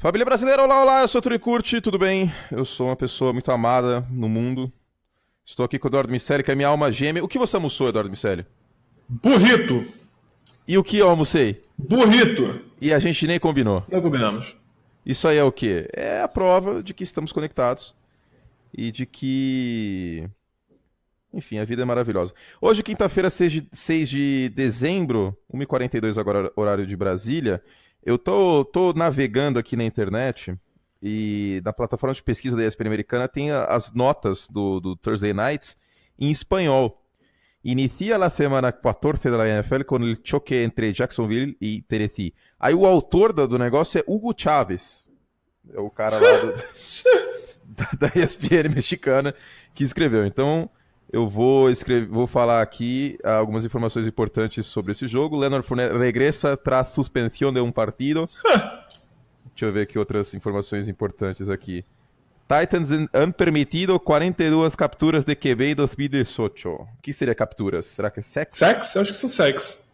Família brasileira, olá, olá, eu sou o Tony Curti, tudo bem? Eu sou uma pessoa muito amada no mundo. Estou aqui com o Eduardo Miceli, que é minha alma gêmea. O que você almoçou, Eduardo Miceli? Burrito! E o que eu almocei? Burrito! E a gente nem combinou. Não combinamos. Isso aí é o quê? É a prova de que estamos conectados e de que... Enfim, a vida é maravilhosa. Hoje, quinta-feira, 6 de dezembro, 1h42 agora, horário de Brasília, eu tô navegando aqui na internet e na plataforma de pesquisa da ESPN americana tem as notas do Thursday Nights em espanhol. Inicia a semana 14 da NFL com o choque entre Jacksonville e Tennessee. Aí o autor do negócio é Hugo Chávez. É o cara lá da ESPN mexicana que escreveu. Então... eu vou falar aqui algumas informações importantes sobre esse jogo. Leonard Fournette regressa tras suspensão de um partido. Deixa eu ver aqui outras informações importantes aqui. Titans han permitido 42 capturas de QB em 2018. O que seria capturas? Será que é sexo? Sex? Eu acho que são sex.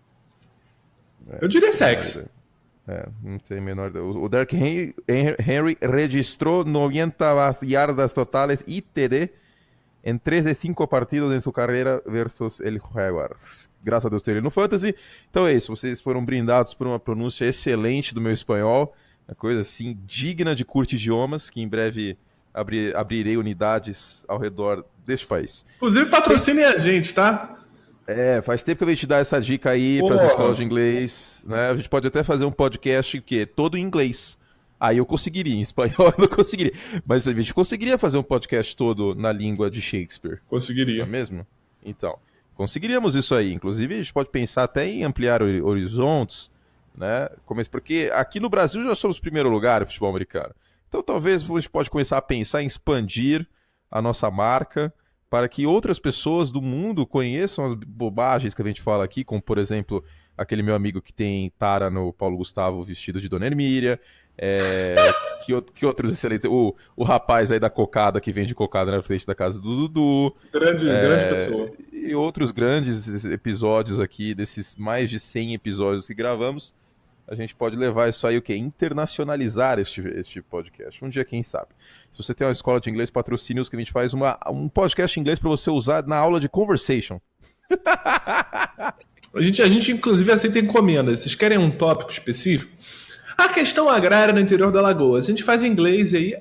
Eu diria sex. Não sei menor. O Derrick Henry registrou 90 yardas totales e TD em 3 de 5 partidos em sua carreira versus el Jaguars. Graças a Deus ter ele no Fantasy. Então é isso, vocês foram brindados por uma pronúncia excelente do meu espanhol. Uma coisa assim, digna de Curte Idiomas, que em breve abrirei unidades ao redor deste país. Inclusive, patrocinem a gente, tá? Faz tempo que eu venho te dar essa dica aí para as escolas de inglês. Né? A gente pode até fazer um podcast que é todo em inglês. Aí eu conseguiria, em espanhol eu não conseguiria. Mas a gente conseguiria fazer um podcast todo na língua de Shakespeare. Conseguiria. Não é mesmo? Então, conseguiríamos isso aí. Inclusive, a gente pode pensar até em ampliar horizontes, né? Porque aqui no Brasil já somos primeiro lugar no futebol americano. Então talvez a gente pode começar a pensar em expandir a nossa marca para que outras pessoas do mundo conheçam as bobagens que a gente fala aqui, como, por exemplo, aquele meu amigo que tem tara no Paulo Gustavo vestido de Dona Hermília. Que outros excelentes. O rapaz aí da cocada que vende cocada na frente da casa do Dudu. Grande pessoa. E outros grandes episódios aqui, desses mais de 100 episódios que gravamos. A gente pode levar isso aí, o quê? Internacionalizar este podcast. Um dia, quem sabe. Se você tem uma escola de inglês, patrocine-os que a gente faz um podcast em inglês para você usar na aula de conversation. A gente, inclusive, aceita encomendas. Vocês querem um tópico específico? A questão agrária no interior da Lagoa. A gente faz em inglês e aí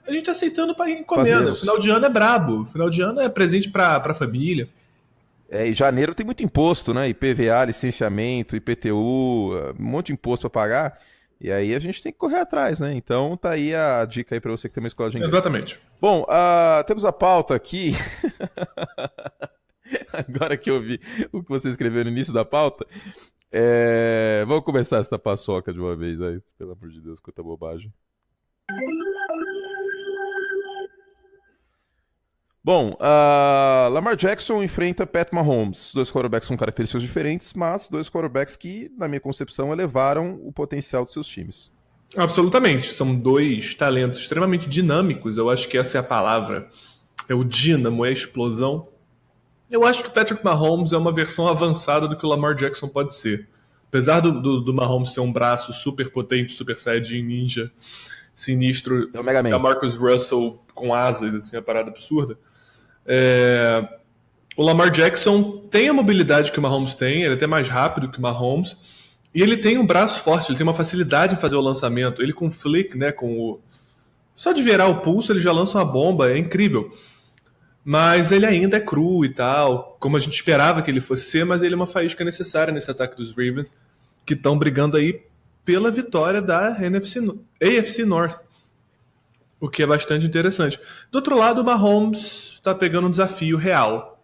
a gente tá aceitando para encomenda. Fazemos. Final de ano é brabo. Final de ano é presente pra família. E janeiro tem muito imposto, né? IPVA, licenciamento, IPTU, um monte de imposto para pagar. E aí a gente tem que correr atrás, né? Então tá aí a dica aí para você que tem uma escola de inglês. Exatamente. Bom, temos a pauta aqui. Agora que eu vi o que você escreveu no início da pauta. Vamos começar essa paçoca de uma vez aí. Pelo amor de Deus, quanta bobagem. Bom, Lamar Jackson enfrenta Pat Mahomes. Dois quarterbacks com características diferentes, mas dois quarterbacks que, na minha concepção, elevaram o potencial dos seus times. Absolutamente. São dois talentos extremamente dinâmicos. Eu acho que essa é a palavra. É o dínamo, é a explosão. Eu acho que o Patrick Mahomes é uma versão avançada do que o Lamar Jackson pode ser. Apesar do Mahomes ter um braço super potente, super saiyajin ninja, sinistro, É o Mega Man. da Marcus Russell com asas, assim, a parada absurda. O Lamar Jackson tem a mobilidade que o Mahomes tem, ele é até mais rápido que o Mahomes, e ele tem um braço forte, ele tem uma facilidade em fazer o lançamento. Ele com flick, né, só de virar o pulso ele já lança uma bomba, é incrível. Mas ele ainda é cru e tal, como a gente esperava que ele fosse ser, mas ele é uma faísca necessária nesse ataque dos Ravens, que estão brigando aí pela vitória da AFC North, o que é bastante interessante. Do outro lado, o Mahomes está pegando um desafio real,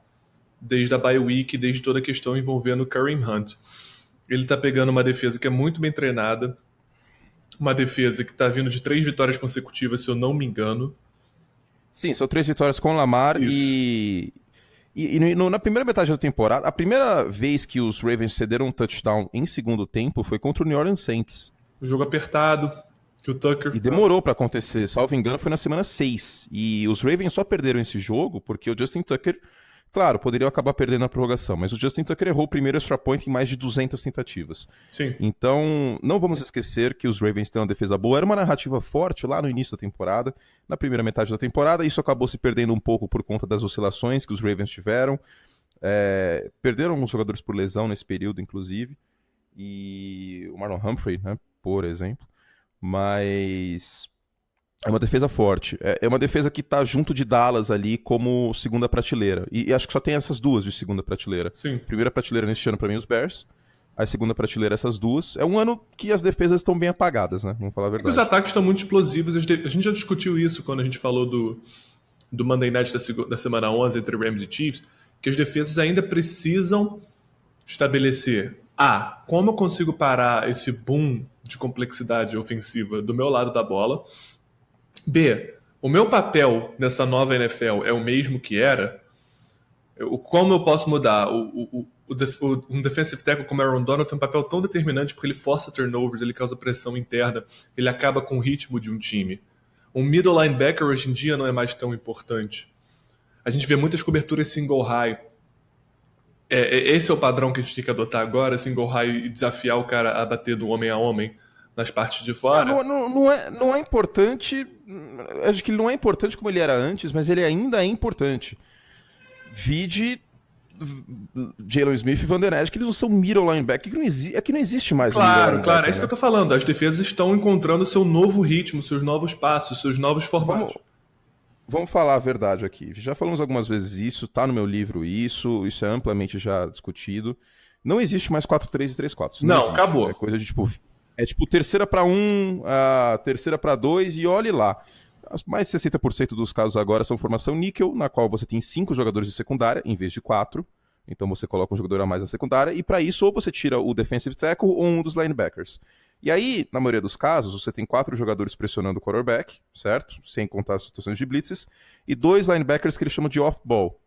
desde a bye week, desde toda a questão envolvendo o Kareem Hunt. Ele está pegando uma defesa que é muito bem treinada, uma defesa que está vindo de 3 vitórias consecutivas, se eu não me engano. Sim, são 3 vitórias com o Lamar e na primeira metade da temporada, a primeira vez que os Ravens cederam um touchdown em segundo tempo foi contra o New Orleans Saints. O jogo apertado, que o Tucker... E demorou para acontecer, salvo engano, foi na semana 6. E os Ravens só perderam esse jogo porque o Justin Tucker Claro, poderiam acabar perdendo na prorrogação, mas o Justin Tucker errou o primeiro extra point em mais de 200 tentativas. Sim. Então, não vamos esquecer que os Ravens têm uma defesa boa. Era uma narrativa forte lá no início da temporada, na primeira metade da temporada. Isso acabou se perdendo um pouco por conta das oscilações que os Ravens tiveram. Perderam alguns jogadores por lesão nesse período, inclusive. E o Marlon Humphrey, né, por exemplo. Mas é uma defesa forte. É uma defesa que tá junto de Dallas ali como segunda prateleira. E acho que só tem essas duas de segunda prateleira. Sim. Primeira prateleira neste ano pra mim os Bears. A segunda prateleira essas duas. É um ano que as defesas estão bem apagadas, né? Vamos falar a verdade. Os ataques estão muito explosivos. A gente já discutiu isso quando a gente falou do Monday Night da semana 11 entre Rams e Chiefs, que as defesas ainda precisam estabelecer como eu consigo parar esse boom de complexidade ofensiva do meu lado da bola. B, o meu papel nessa nova NFL é o mesmo que era? Como eu posso mudar? Um defensive tackle como Aaron Donald tem um papel tão determinante porque ele força turnovers, ele causa pressão interna, ele acaba com o ritmo de um time. Um middle linebacker hoje em dia não é mais tão importante. A gente vê muitas coberturas single high. Esse é o padrão que a gente tem que adotar agora, single high, e desafiar o cara a bater do homem a homem nas partes de fora. Não é importante. Acho que ele não é importante como ele era antes, mas ele ainda é importante. Vide Jalen Smith e Van Der Esch, que eles não são middle linebacker, que não existe mais. Claro, é isso que eu tô falando. As defesas estão encontrando seu novo ritmo, seus novos passos, seus novos formatos. Vamos falar a verdade aqui. Já falamos algumas vezes isso, tá no meu livro isso é amplamente já discutido. Não existe mais 4-3 e 3-4. Não, acabou. É coisa de tipo terceira para 1, terceira para 2 e olhe lá. Mais de 60% dos casos agora são formação níquel, na qual você tem 5 jogadores de secundária em vez de 4. Então você coloca um jogador a mais na secundária e para isso ou você tira o defensive tackle ou um dos linebackers. E aí, na maioria dos casos, você tem 4 jogadores pressionando o quarterback, certo? Sem contar as situações de blitzes, e 2 linebackers que eles chamam de off-ball.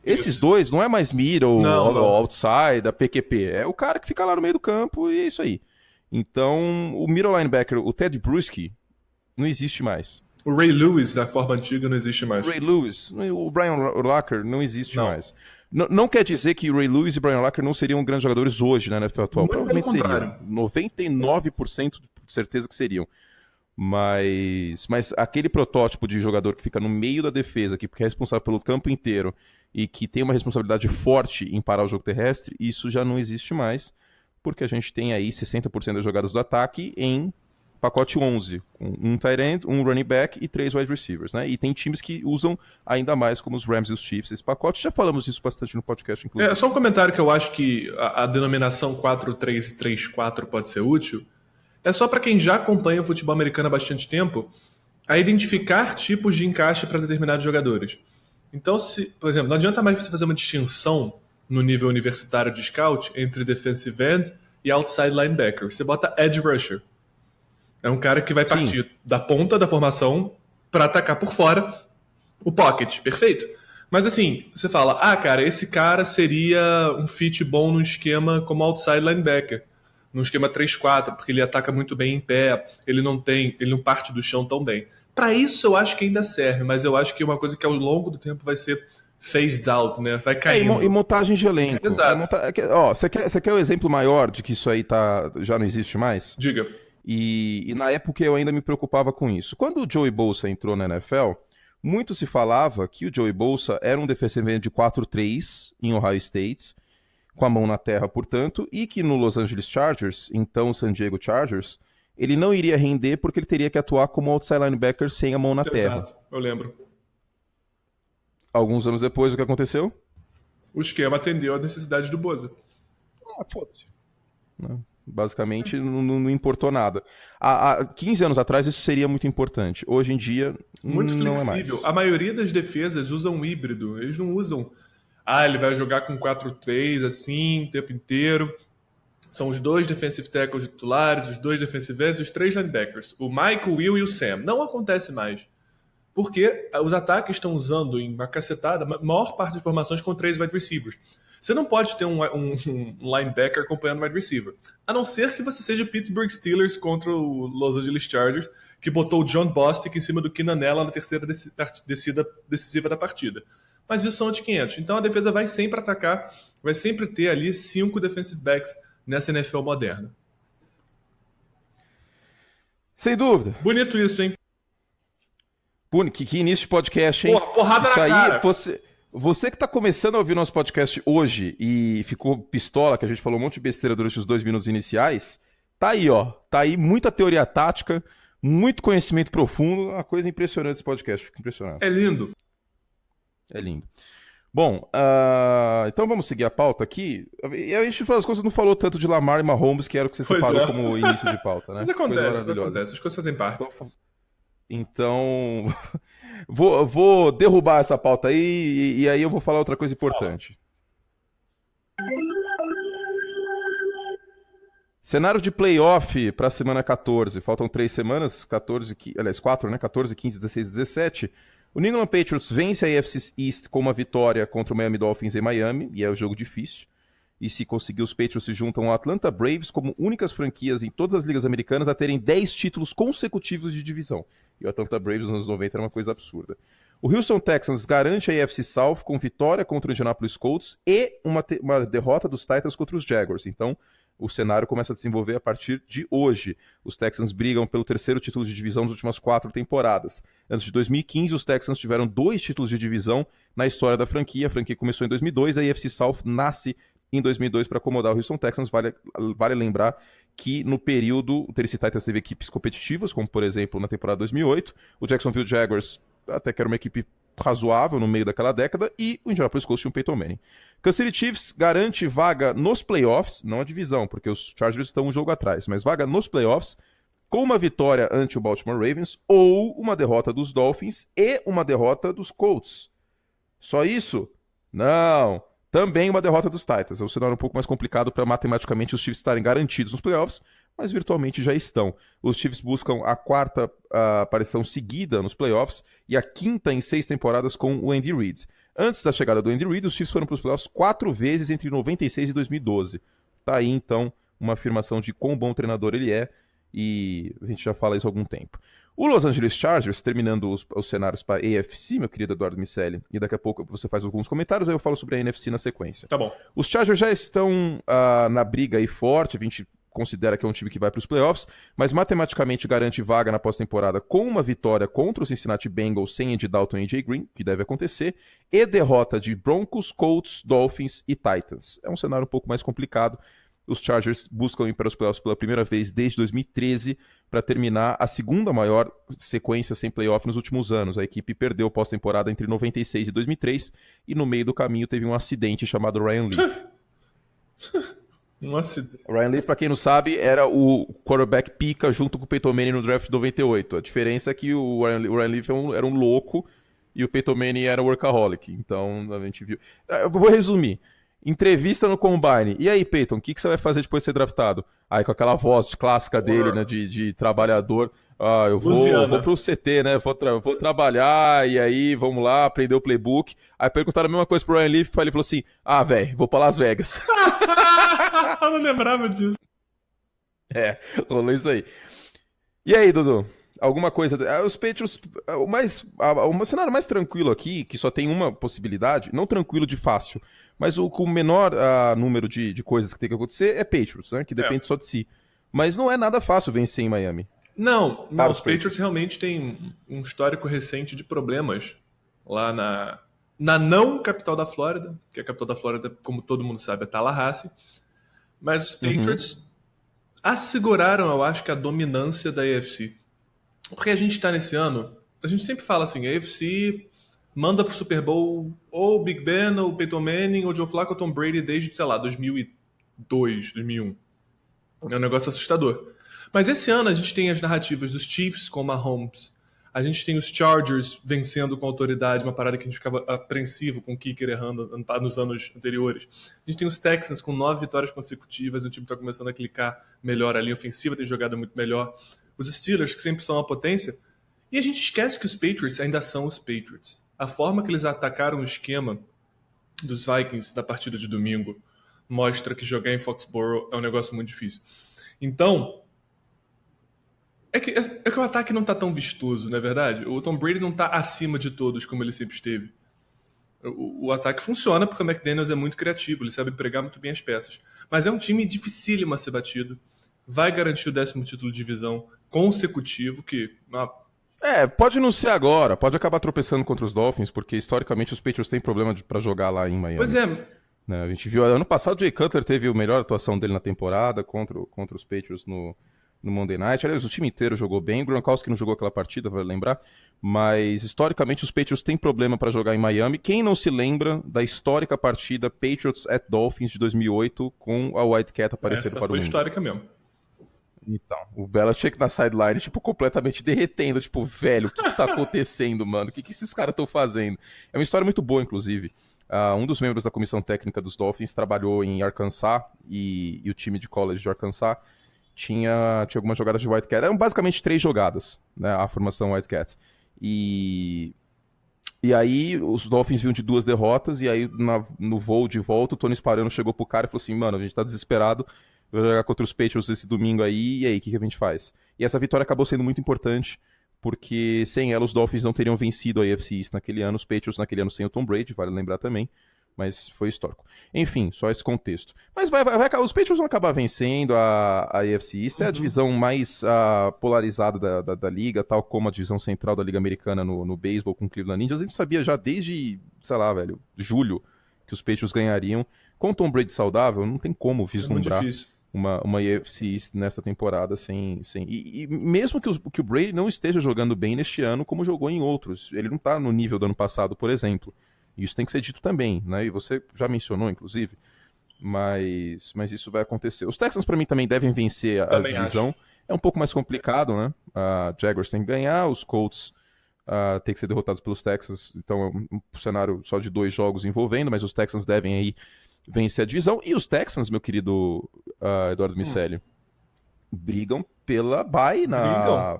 Esses dois não é mais middle, outside, a PQP. É o cara que fica lá no meio do campo e é isso aí. Então, o middle linebacker, o Ted Bruschi, não existe mais. O Ray Lewis, da forma antiga, não existe mais. O Ray Lewis, o Brian Urlacher não existe mais. Não quer dizer que o Ray Lewis e o Brian Urlacher não seriam grandes jogadores hoje, né, na NFL atual. Provavelmente seriam. 99% de certeza que seriam. Mas aquele protótipo de jogador que fica no meio da defesa, que é responsável pelo campo inteiro e que tem uma responsabilidade forte em parar o jogo terrestre, isso já não existe mais, porque a gente tem aí 60% das jogadas do ataque em pacote 11, com um tight end, um running back e 3 wide receivers, né? E tem times que usam ainda mais, como os Rams e os Chiefs, esse pacote. Já falamos isso bastante no podcast, inclusive. Só um comentário que eu acho que a denominação 4-3 e 3-4 pode ser útil. É só para quem já acompanha o futebol americano há bastante tempo, a identificar tipos de encaixe para determinados jogadores. Então, por exemplo, não adianta mais você fazer uma distinção no nível universitário de scout entre defensive end e outside linebacker. Você bota edge rusher. É um cara que vai partir da ponta da formação para atacar por fora o pocket. Perfeito. Mas assim, você fala, cara, esse cara seria um fit bom no esquema como outside linebacker. No esquema 3-4, porque ele ataca muito bem em pé, ele não parte do chão tão bem. Para isso eu acho que ainda serve, mas eu acho que é uma coisa que ao longo do tempo vai ser phased out, né? Vai caindo. E montagem de elenco. Exato. Você quer o exemplo maior de que isso aí já não existe mais? Diga. E na época eu ainda me preocupava com isso. Quando o Joey Bosa entrou na NFL, muito se falava que o Joey Bosa era um defensive end de 4-3 em Ohio State, com a mão na terra, portanto, e que no Los Angeles Chargers, então San Diego Chargers, ele não iria render porque ele teria que atuar como outside linebacker sem a mão na terra. Exato, eu lembro. Alguns anos depois, o que aconteceu? O esquema atendeu a necessidade do Bosa. Foda-se. Basicamente, não importou nada. Há 15 anos atrás, isso seria muito importante. Hoje em dia, muito não flexível. é mais. A maioria das defesas usam um híbrido. Eles não usam... ele vai jogar com 4-3 assim o tempo inteiro. São os 2 defensive tackles titulares, os 2 defensive ends e os 3 linebackers. O Mike, o Will e o Sam. Não acontece mais. Porque os ataques estão usando em uma cacetada a maior parte das formações com 3 wide receivers. Você não pode ter um linebacker acompanhando o wide receiver. A não ser que você seja o Pittsburgh Steelers contra o Los Angeles Chargers, que botou o John Bostic em cima do Keenan Allen na terceira descida decisiva da partida. mas isso são de 500. Então a defesa vai sempre atacar, vai sempre ter ali 5 defensive backs nessa NFL moderna. Sem dúvida. Bonito isso, hein? Que início de podcast, hein? Porra, porrada Isso na aí, cara. você que tá começando a ouvir nosso podcast hoje e ficou pistola, que a gente falou um monte de besteira durante os 2 minutos iniciais, tá aí, ó. Tá aí muita teoria tática, muito conhecimento profundo, uma coisa impressionante esse podcast, fico impressionado. É lindo. É lindo. Bom, então vamos seguir a pauta aqui. E a gente, no final das contas, não falou tanto de Lamar e Mahomes, que era o que você Pois separou é. como início de pauta, né? Mas acontece, as coisas fazem parte. Então, vou derrubar essa pauta aí e aí eu vou falar outra coisa importante. Cenário de playoff para a semana 14. Faltam 3 semanas, 14, aliás, 4, né? 14, 15, 16, 17. O New England Patriots vence a AFC East com uma vitória contra o Miami Dolphins em Miami, e é um jogo difícil. E se conseguir, os Patriots se juntam ao Atlanta Braves como únicas franquias em todas as ligas americanas a terem 10 títulos consecutivos de divisão. E o Atlanta Braves nos anos 90 era uma coisa absurda. O Houston Texans garante a AFC South com vitória contra o Indianapolis Colts e uma derrota dos Titans contra os Jaguars. Então, o cenário começa a desenvolver a partir de hoje. Os Texans brigam pelo 3º título de divisão nas últimas 4 temporadas. Antes de 2015, os Texans tiveram 2 títulos de divisão na história da franquia. A franquia começou em 2002, a AFC South nasce em 2002 para acomodar o Houston Texans. Vale lembrar que no período o Tennessee Titans teve equipes competitivas, como por exemplo na temporada 2008, o Jacksonville Jaguars até que era uma equipe razoável no meio daquela década, e o Indianapolis Colts tinha o Peyton Manning. Kansas City Chiefs garante vaga nos playoffs, não a divisão, porque os Chargers estão um jogo atrás, mas vaga nos playoffs, com uma vitória ante o Baltimore Ravens, ou uma derrota dos Dolphins e uma derrota dos Colts. Só isso? Não. Também uma derrota dos Titans. É um cenário um pouco mais complicado para matematicamente os Chiefs estarem garantidos nos playoffs, mas virtualmente já estão. Os Chiefs buscam a 4ª aparição seguida nos playoffs e a 5ª em 6 temporadas com o Andy Reid. Antes da chegada do Andy Reid, os Chiefs foram para os playoffs 4 vezes entre 96 e 2012. Tá aí, então, uma afirmação de quão bom treinador ele é, e a gente já fala isso há algum tempo. O Los Angeles Chargers, terminando os cenários para a AFC, meu querido Eduardo Miceli, e daqui a pouco você faz alguns comentários, aí eu falo sobre a NFC na sequência. Tá bom. Os Chargers já estão na briga aí forte, a gente considera que é um time que vai para os playoffs, mas matematicamente garante vaga na pós-temporada com uma vitória contra o Cincinnati Bengals sem Andy Dalton e AJ Green, que deve acontecer, e derrota de Broncos, Colts, Dolphins e Titans. É um cenário um pouco mais complicado. Os Chargers buscam ir para os playoffs pela primeira vez desde 2013 para terminar a 2ª maior sequência sem playoff nos últimos anos. A equipe perdeu pós-temporada entre 96 e 2003 e no meio do caminho teve um acidente chamado Ryan Leaf. O Ryan Leaf, para quem não sabe, era o quarterback pica junto com o Peyton Manning no draft de 98. A diferença é que o Ryan Leaf era um louco e o Peyton Manning era um workaholic. Então, a gente viu. Eu vou resumir. Entrevista no Combine. E aí, Peyton, o que você vai fazer depois de ser draftado? Aí, com aquela voz clássica dele, né, de trabalhador. Eu vou pro CT, né? Vou trabalhar e aí, vamos lá, aprender o playbook. Aí perguntaram a mesma coisa pro Ryan Leaf, ele falou assim, velho, vou pra Las Vegas. Eu não lembrava disso. Rolou isso aí. E aí, Dudu? Alguma coisa... Os Patriots... O cenário mais tranquilo aqui, que só tem uma possibilidade, não tranquilo de fácil, mas com o menor número de coisas que tem que acontecer é Patriots, né? Que depende só de si. Mas não é nada fácil vencer em Miami. Não, os Patriots realmente têm um histórico recente de problemas lá na não capital da Flórida, que a capital da Flórida, como todo mundo sabe, é Tallahassee. Mas os Patriots asseguraram, eu acho, que a dominância da AFC. Porque a gente está nesse ano, a gente sempre fala assim, a AFC manda pro Super Bowl ou o Big Ben, ou o Peyton Manning, ou o Joe Flacco, ou Tom Brady desde, sei lá, 2002, 2001. É um negócio assustador. Mas esse ano a gente tem as narrativas dos Chiefs com o Mahomes, a gente tem os Chargers vencendo com autoridade, uma parada que a gente ficava apreensivo com o kicker errando nos anos anteriores. A gente tem os Texans com 9 vitórias consecutivas, o time está começando a clicar melhor, a linha ofensiva tem jogado muito melhor. Os Steelers, que sempre são uma potência. E a gente esquece que os Patriots ainda são os Patriots. A forma que eles atacaram o esquema dos Vikings na partida de domingo mostra que jogar em Foxborough é um negócio muito difícil. Então, é que o ataque não tá tão vistoso, não é verdade? O Tom Brady não tá acima de todos como ele sempre esteve. O ataque funciona porque o McDaniels é muito criativo, ele sabe empregar muito bem as peças. Mas é um time dificílimo a ser batido. Vai garantir o 10º título de divisão consecutivo, que Pode não ser agora, pode acabar tropeçando contra os Dolphins, porque historicamente os Patriots têm problema pra jogar lá em pois Miami. é, Né? A gente viu, ano passado o Jay Cutler teve a melhor atuação dele na temporada contra os Patriots no Monday Night. Aliás, o time inteiro jogou bem, o Gronkowski não jogou aquela partida, vai lembrar, mas historicamente os Patriots têm problema para jogar em Miami. Quem não se lembra da histórica partida Patriots at Dolphins de 2008 com a Wildcat aparecendo essa para o foi mundo? histórica mesmo. Então, o Belichick na sideline, tipo, completamente derretendo, tipo, velho, o que tá acontecendo, mano? O que esses caras estão fazendo? É uma história muito boa, inclusive. Um dos membros da comissão técnica dos Dolphins trabalhou em Arkansas e o time de college de Arkansas tinha algumas jogadas de Wildcat. Eram basicamente 3 jogadas, né, a formação Wildcats. E aí os Dolphins vinham de 2 derrotas, e aí no voo de volta o Tony Sparano chegou pro cara e falou assim, mano, a gente tá desesperado, vai jogar contra os Patriots esse domingo aí, e aí, o que a gente faz? E essa vitória acabou sendo muito importante, porque sem ela os Dolphins não teriam vencido a AFC East naquele ano, os Patriots naquele ano sem o Tom Brady, vale lembrar também, mas foi histórico. Enfim, só esse contexto. Mas os Patriots vão acabar vencendo a AFC East, é a divisão mais polarizada da liga, tal como a divisão central da Liga Americana no beisebol com o Cleveland Indians. A gente sabia já desde, sei lá, velho, julho, que os Patriots ganhariam. Com o Tom Brady saudável, não tem como vislumbrar uma AFC East nessa temporada sem... E mesmo que o Brady não esteja jogando bem neste ano, como jogou em outros, ele não tá no nível do ano passado, por exemplo. Isso tem que ser dito também, né? E você já mencionou, inclusive, mas isso vai acontecer. Os Texans, para mim, também devem vencer a divisão. Acho. É um pouco mais complicado, né? A Jaguars tem que ganhar, os Colts tem que ser derrotados pelos Texans, então é um cenário só de 2 jogos envolvendo, mas os Texans devem aí vencer a divisão. E os Texans, meu querido Eduardo Miceli, brigam pela bye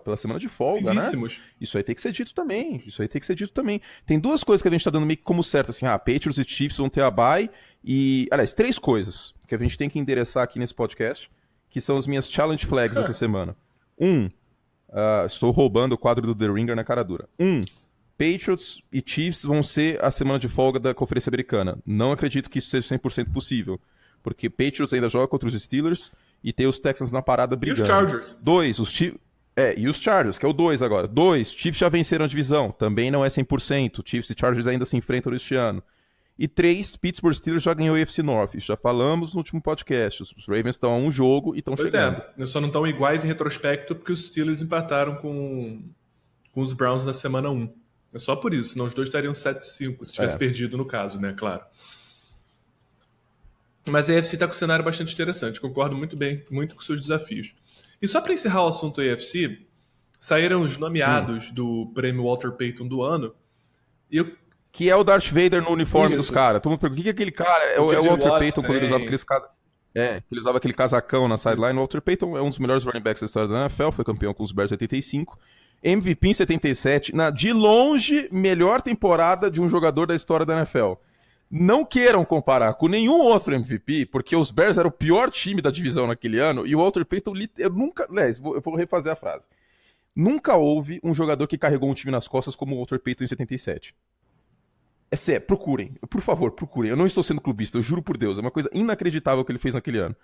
pela semana de folga, Vivíssimos. Né? Isso aí tem que ser dito também. Tem 2 coisas que a gente tá dando meio que como certo, assim, Patriots e Chiefs vão ter a bye e, aliás, 3 coisas que a gente tem que endereçar aqui nesse podcast, que são as minhas challenge flags essa semana. Estou roubando o quadro do The Ringer na cara dura. Patriots e Chiefs vão ser a semana de folga da Conferência Americana. Não acredito que isso seja 100% possível, porque Patriots ainda joga contra os Steelers e tem os Texans na parada brigando. E os Chargers. 2, os Chiefs... e os Chargers, que é o 2 agora. 2, Chiefs já venceram a divisão. Também não é 100%. Chiefs e Chargers ainda se enfrentam este ano. E 3, Pittsburgh Steelers já ganhou o AFC North. Isso já falamos no último podcast. Os Ravens estão a 1 jogo e estão chegando. Pois só não estão iguais em retrospecto porque os Steelers empataram com os Browns na semana 1. É só por isso, senão os dois estariam 7-5, se tivesse perdido no caso, né? Claro. Mas a AFC está com um cenário bastante interessante, concordo muito com seus desafios. E só para encerrar o assunto AFC, saíram os nomeados do prêmio Walter Payton do ano. Que é o Darth Vader no uniforme dos caras. Todo mundo pergunta, o que é aquele cara? É o Walter Payton quando ele usava ele usava aquele casacão na sideline. O Walter Payton é um dos melhores running backs da história da NFL, foi campeão com os Bears em 85. MVP em 77, de longe, melhor temporada de um jogador da história da NFL. Não queiram comparar com nenhum outro MVP, porque os Bears eram o pior time da divisão naquele ano, e o Walter Payton, eu vou refazer a frase. Nunca houve um jogador que carregou um time nas costas como o Walter Payton em 77. É sério, procurem. Por favor, procurem. Eu não estou sendo clubista, eu juro por Deus. É uma coisa inacreditável que ele fez naquele ano.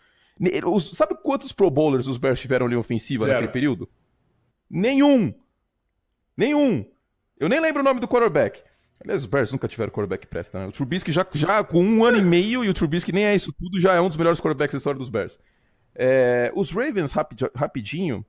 Sabe quantos Pro Bowlers os Bears tiveram ali ofensiva naquele período? Nenhum. Eu nem lembro o nome do quarterback. Aliás, os Bears nunca tiveram quarterback presta, né? O Trubisky já com 1 ano e meio, e o Trubisky nem é isso tudo, já é um dos melhores quarterbacks da história dos Bears. Os Ravens, rapidinho,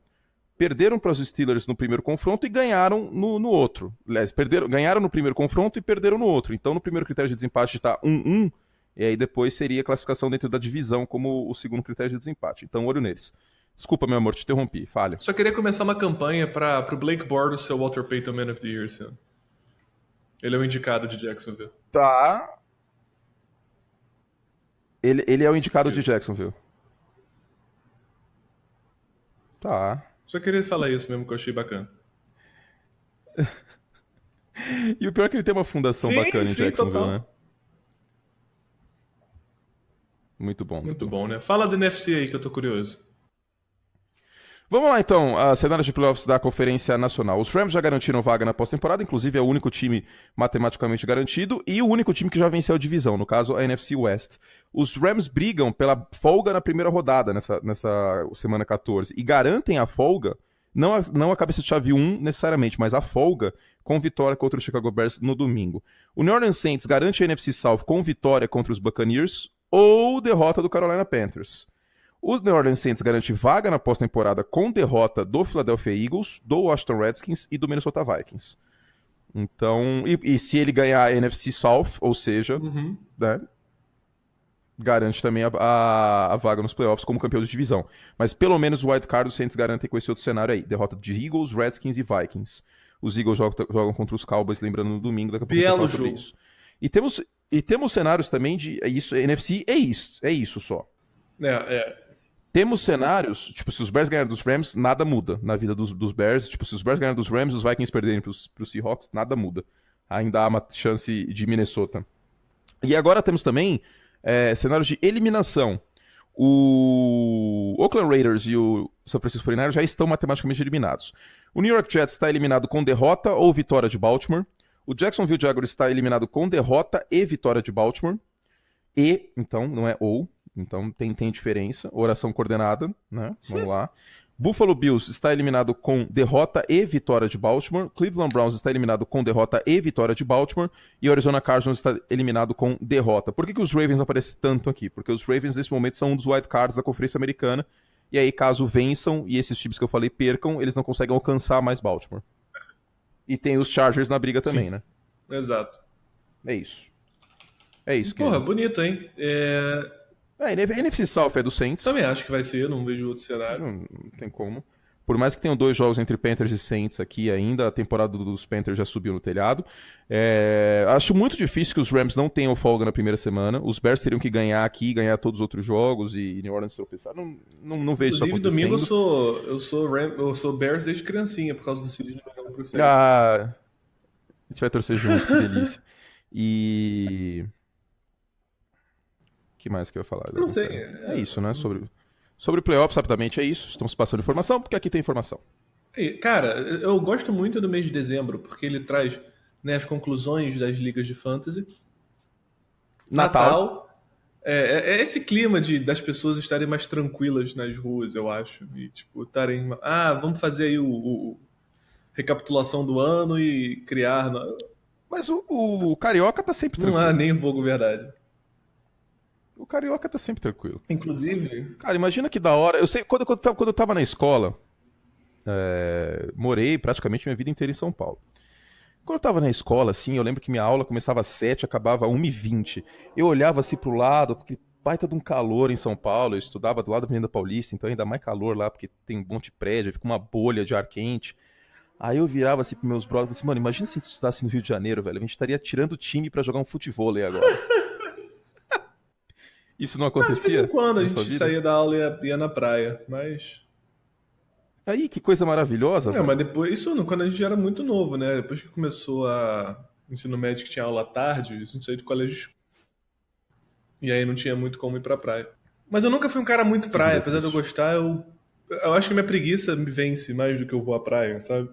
perderam para os Steelers no primeiro confronto e ganharam no outro. Aliás, ganharam no primeiro confronto e perderam no outro. Então, no primeiro critério de desempate está 1-1, e aí depois seria a classificação dentro da divisão como o segundo critério de desempate. Então, olho neles. Desculpa, meu amor, te interrompi. Falha. Só queria começar uma campanha para o Blake Bortles ser o Walter Payton Man of the Year esse ano. Ele é o indicado de Jacksonville. Tá. Ele é o indicado de Jacksonville. Tá. Só queria falar isso mesmo, que eu achei bacana. E o pior é que ele tem uma fundação bacana em Jacksonville, total. Né? Muito bom. Muito bom, né? Fala do NFC aí que eu tô curioso. Vamos lá, então, a cenários de playoffs da Conferência Nacional. Os Rams já garantiram vaga na pós-temporada, inclusive é o único time matematicamente garantido e o único time que já venceu a divisão, no caso a NFC West. Os Rams brigam pela folga na primeira rodada, nessa semana 14, e garantem a folga, não a cabeça de chave 1 necessariamente, mas a folga com vitória contra o Chicago Bears no domingo. O New Orleans Saints garante a NFC South com vitória contra os Buccaneers ou derrota do Carolina Panthers. O New Orleans Saints garante vaga na pós-temporada com derrota do Philadelphia Eagles, do Washington Redskins e do Minnesota Vikings. Então, e se ele ganhar a NFC South, ou seja, né, garante também a vaga nos playoffs como campeão de divisão. Mas pelo menos o wild card os Saints garantem com esse outro cenário aí. Derrota de Eagles, Redskins e Vikings. Os Eagles jogam contra os Cowboys, lembrando, no domingo, daqui a pouco Belo falar sobre jogo. isso. E temos cenários também de... NFC é isso só. Temos cenários, tipo, se os Bears ganharem dos Rams, nada muda na vida dos Bears. Tipo, se os Bears ganharem dos Rams, os Vikings perderem pros Seahawks, nada muda. Ainda há uma chance de Minnesota. E agora temos também cenários de eliminação. O Oakland Raiders e o San Francisco 49ers já estão matematicamente eliminados. O New York Jets está eliminado com derrota ou vitória de Baltimore. O Jacksonville Jaguars está eliminado com derrota e vitória de Baltimore. Então, não é ou. Então tem diferença. Oração coordenada, né? Vamos lá. Buffalo Bills está eliminado com derrota e vitória de Baltimore. Cleveland Browns está eliminado com derrota e vitória de Baltimore. E o Arizona Cardinals está eliminado com derrota. Por que os Ravens aparecem tanto aqui? Porque os Ravens, nesse momento, são um dos wild cards da Conferência Americana. E aí, caso vençam e esses times que eu falei percam, eles não conseguem alcançar mais Baltimore. E tem os Chargers na briga também, né? Exato. É isso. É isso. Porra, bonito, hein? A NFC South é do Saints. Também acho que vai ser, não vejo outro cenário. Não tem como. Por mais que tenham 2 jogos entre Panthers e Saints aqui ainda, a temporada dos Panthers já subiu no telhado. Acho muito difícil que os Rams não tenham folga na primeira semana. Os Bears teriam que ganhar aqui, ganhar todos os outros jogos e New Orleans tropeçar. Não vejo isso acontecendo. Inclusive, domingo eu sou Bears desde criancinha, por causa do Sidney jogando pro Saints. A gente vai torcer junto, que delícia. E... O que mais que eu ia falar? Não sei. É isso, né? Sobre playoffs, rapidamente, é isso. Estamos passando informação, porque aqui tem informação. Cara, eu gosto muito do mês de dezembro, porque ele traz, né, as conclusões das ligas de fantasy. Natal. É esse clima das pessoas estarem mais tranquilas nas ruas, eu acho. E, tipo, estarem... vamos fazer aí o recapitulação do ano e criar... Mas o Carioca tá sempre tranquilo. Não há nem um pouco verdade. O Carioca tá sempre tranquilo. Inclusive... Cara, imagina que da hora... Eu sei, quando eu tava na escola, morei praticamente minha vida inteira em São Paulo. Quando eu tava na escola, assim, eu lembro que minha aula começava às 7h, acabava às 1h20. Eu olhava assim pro lado, porque baita de um calor em São Paulo, eu estudava do lado da Avenida Paulista, então ainda mais calor lá, porque tem um monte de prédio, fica uma bolha de ar quente. Aí eu virava assim pros meus brothers e falei assim, mano, imagina se a gente estudasse no Rio de Janeiro, velho, a gente estaria tirando o time pra jogar um futevôlei agora. Isso não acontecia? De vez em quando a gente saía da aula e ia na praia, mas... Aí, que coisa maravilhosa. Mas depois, isso quando a gente era muito novo, né? Depois que começou a ensino médio que tinha aula à tarde, isso a gente saiu de colégio. E aí não tinha muito como ir pra praia. Mas eu nunca fui um cara muito praia, apesar de eu gostar, eu acho que minha preguiça me vence mais do que eu vou à praia, sabe?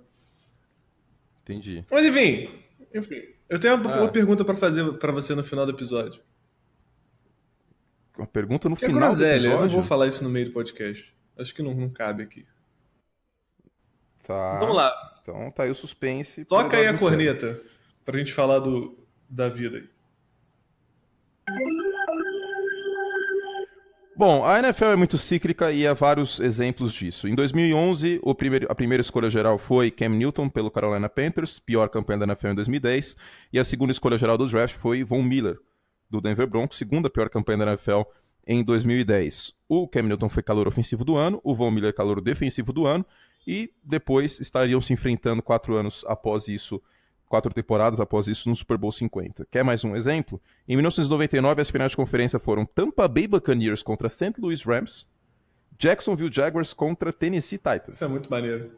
Entendi. Mas enfim, eu tenho uma pergunta pra fazer pra você no final do episódio. Uma pergunta no Que final do episódio? Eu não vou falar isso no meio do podcast. Acho que não cabe aqui. Tá. Vamos lá. Então tá aí o suspense. Toca aí a corneta pra gente falar da vida aí. Bom, a NFL é muito cíclica e há vários exemplos disso. Em 2011, a primeira escolha geral foi Cam Newton pelo Carolina Panthers, pior campanha da NFL em 2010, e a segunda escolha geral do draft foi Von Miller, do Denver Broncos, segunda pior campanha da NFL em 2010. O Cam Newton foi calor ofensivo do ano, o Von Miller calor defensivo do ano, e depois estariam se enfrentando 4 anos após isso, 4 temporadas após isso no Super Bowl 50. Quer mais um exemplo? Em 1999, as finais de conferência foram Tampa Bay Buccaneers contra St. Louis Rams, Jacksonville Jaguars contra Tennessee Titans. Isso é muito maneiro.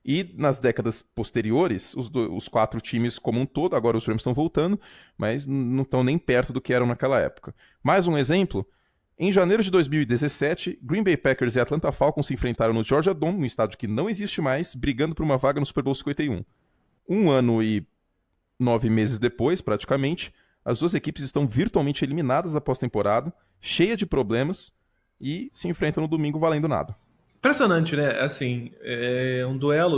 E nas décadas posteriores, os 4 times como um todo, agora os Rams estão voltando, mas não estão nem perto do que eram naquela época. Mais um exemplo, Em janeiro de 2017, Green Bay Packers e Atlanta Falcons se enfrentaram no Georgia Dome, um estádio que não existe mais, brigando por uma vaga no Super Bowl 51. 1 ano e 9 meses depois, praticamente, as duas equipes estão virtualmente eliminadas da pós-temporada, cheia de problemas, e se enfrentam no domingo valendo nada. Impressionante, né? Assim, é um duelo.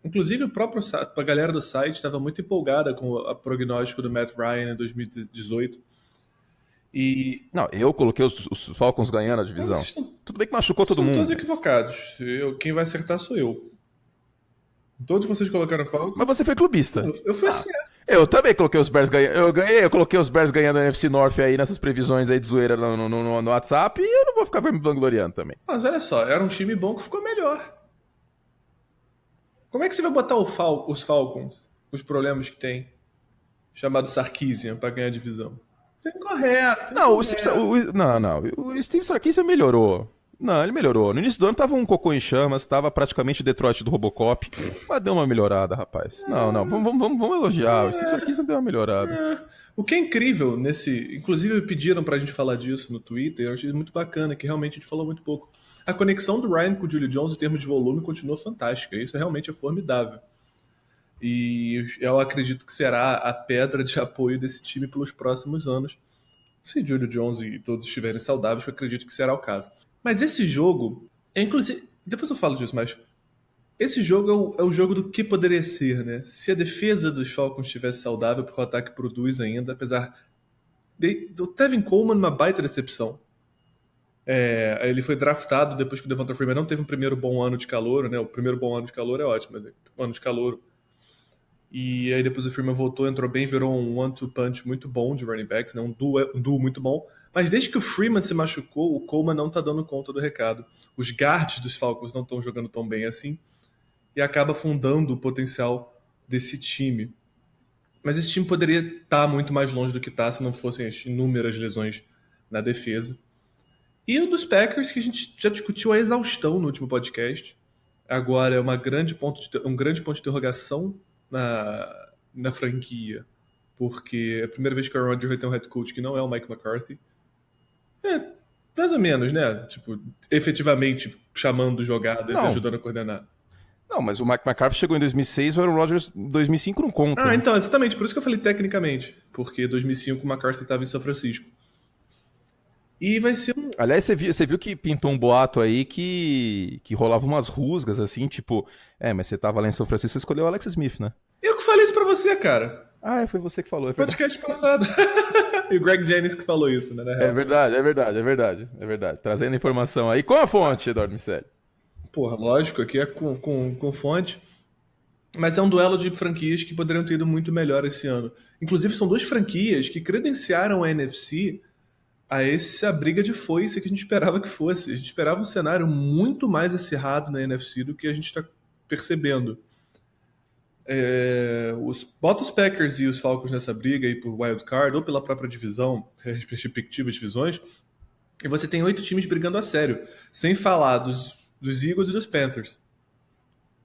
Inclusive, a galera do site estava muito empolgada com o prognóstico do Matt Ryan em 2018. E. Não, eu coloquei os Falcons ganhando a divisão. Tudo bem que machucou todo mundo. Estão todos equivocados. Quem vai acertar sou eu. Todos vocês colocaram Falcons. Mas você foi clubista. Eu fui assim. Eu também coloquei os Bears ganhando. Eu coloquei os Bears ganhando a NFC North aí nessas previsões aí de zoeira no WhatsApp, e eu não vou ficar me vangloriando também. Mas olha só, era um time bom que ficou melhor. Como é que você vai botar os Falcons, os problemas que tem, chamado Sarkisian, pra ganhar a divisão? Isso é incorreto. Não, o Steve Sarkisian melhorou. Não, ele melhorou. No início do ano tava um cocô em chamas, tava praticamente o Detroit do Robocop, mas deu uma melhorada, rapaz. Não, vamos elogiar. O Steve Sarkisian deu uma melhorada. O que é incrível nesse... Inclusive pediram pra gente falar disso no Twitter, eu achei muito bacana, que realmente a gente falou muito pouco. A conexão do Ryan com o Julio Jones em termos de volume continua fantástica, isso realmente é formidável. E eu acredito que será a pedra de apoio desse time pelos próximos anos. Se Julio Jones e todos estiverem saudáveis, eu acredito que será o caso. Mas esse jogo, inclusive, depois eu falo disso, mas esse jogo é o jogo do que poderia ser, né? Se a defesa dos Falcons estivesse saudável, porque o ataque produz ainda, apesar do Tevin Coleman uma baita decepção. Ele foi draftado depois que o Devonta Freeman não teve um primeiro bom ano de calouro, né? O primeiro bom ano de calouro é ótimo, mas ano de calouro. E aí depois o Freeman voltou, entrou bem, virou um one-two punch muito bom de running backs, né? Um duo muito bom. Mas desde que o Freeman se machucou, o Coleman não tá dando conta do recado. Os guards dos Falcons não estão jogando tão bem assim, e acaba afundando o potencial desse time. Mas esse time poderia estar muito mais longe do que está se não fossem as inúmeras lesões na defesa. E o dos Packers, que a gente já discutiu a exaustão no último podcast. Agora é um grande ponto de interrogação na franquia, porque é a primeira vez que o Aaron Rodgers vai ter um head coach que não é o Mike McCarthy. Mais ou menos, né? Tipo, efetivamente chamando jogadas e ajudando a coordenar. Não, mas o Mike McCarthy chegou em 2006, o Aaron Rodgers em 2005 não conta. Né? Então, exatamente. Por isso que eu falei tecnicamente. Porque em 2005 o McCarthy estava em São Francisco. E vai ser um... Aliás, você viu que pintou um boato aí que rolava umas rusgas, assim, tipo... mas você tava lá em São Francisco, você escolheu o Alex Smith, né? Eu que falei isso pra você, cara. Foi você que falou. Podcast passado. E o Greg Jennings que falou isso, né? É verdade. Trazendo informação aí. Com a fonte, Eduardo Miceli. Porra, lógico, aqui é com fonte. Mas é um duelo de franquias que poderiam ter ido muito melhor esse ano. Inclusive, são duas franquias que credenciaram a NFC a essa briga de foice que a gente esperava que fosse. A gente esperava um cenário muito mais acirrado na NFC do que a gente está percebendo. Bota os Packers e os Falcons nessa briga aí por wild card ou pela própria divisão, respectivas divisões, e você tem 8 times brigando a sério, sem falar dos Eagles e dos Panthers.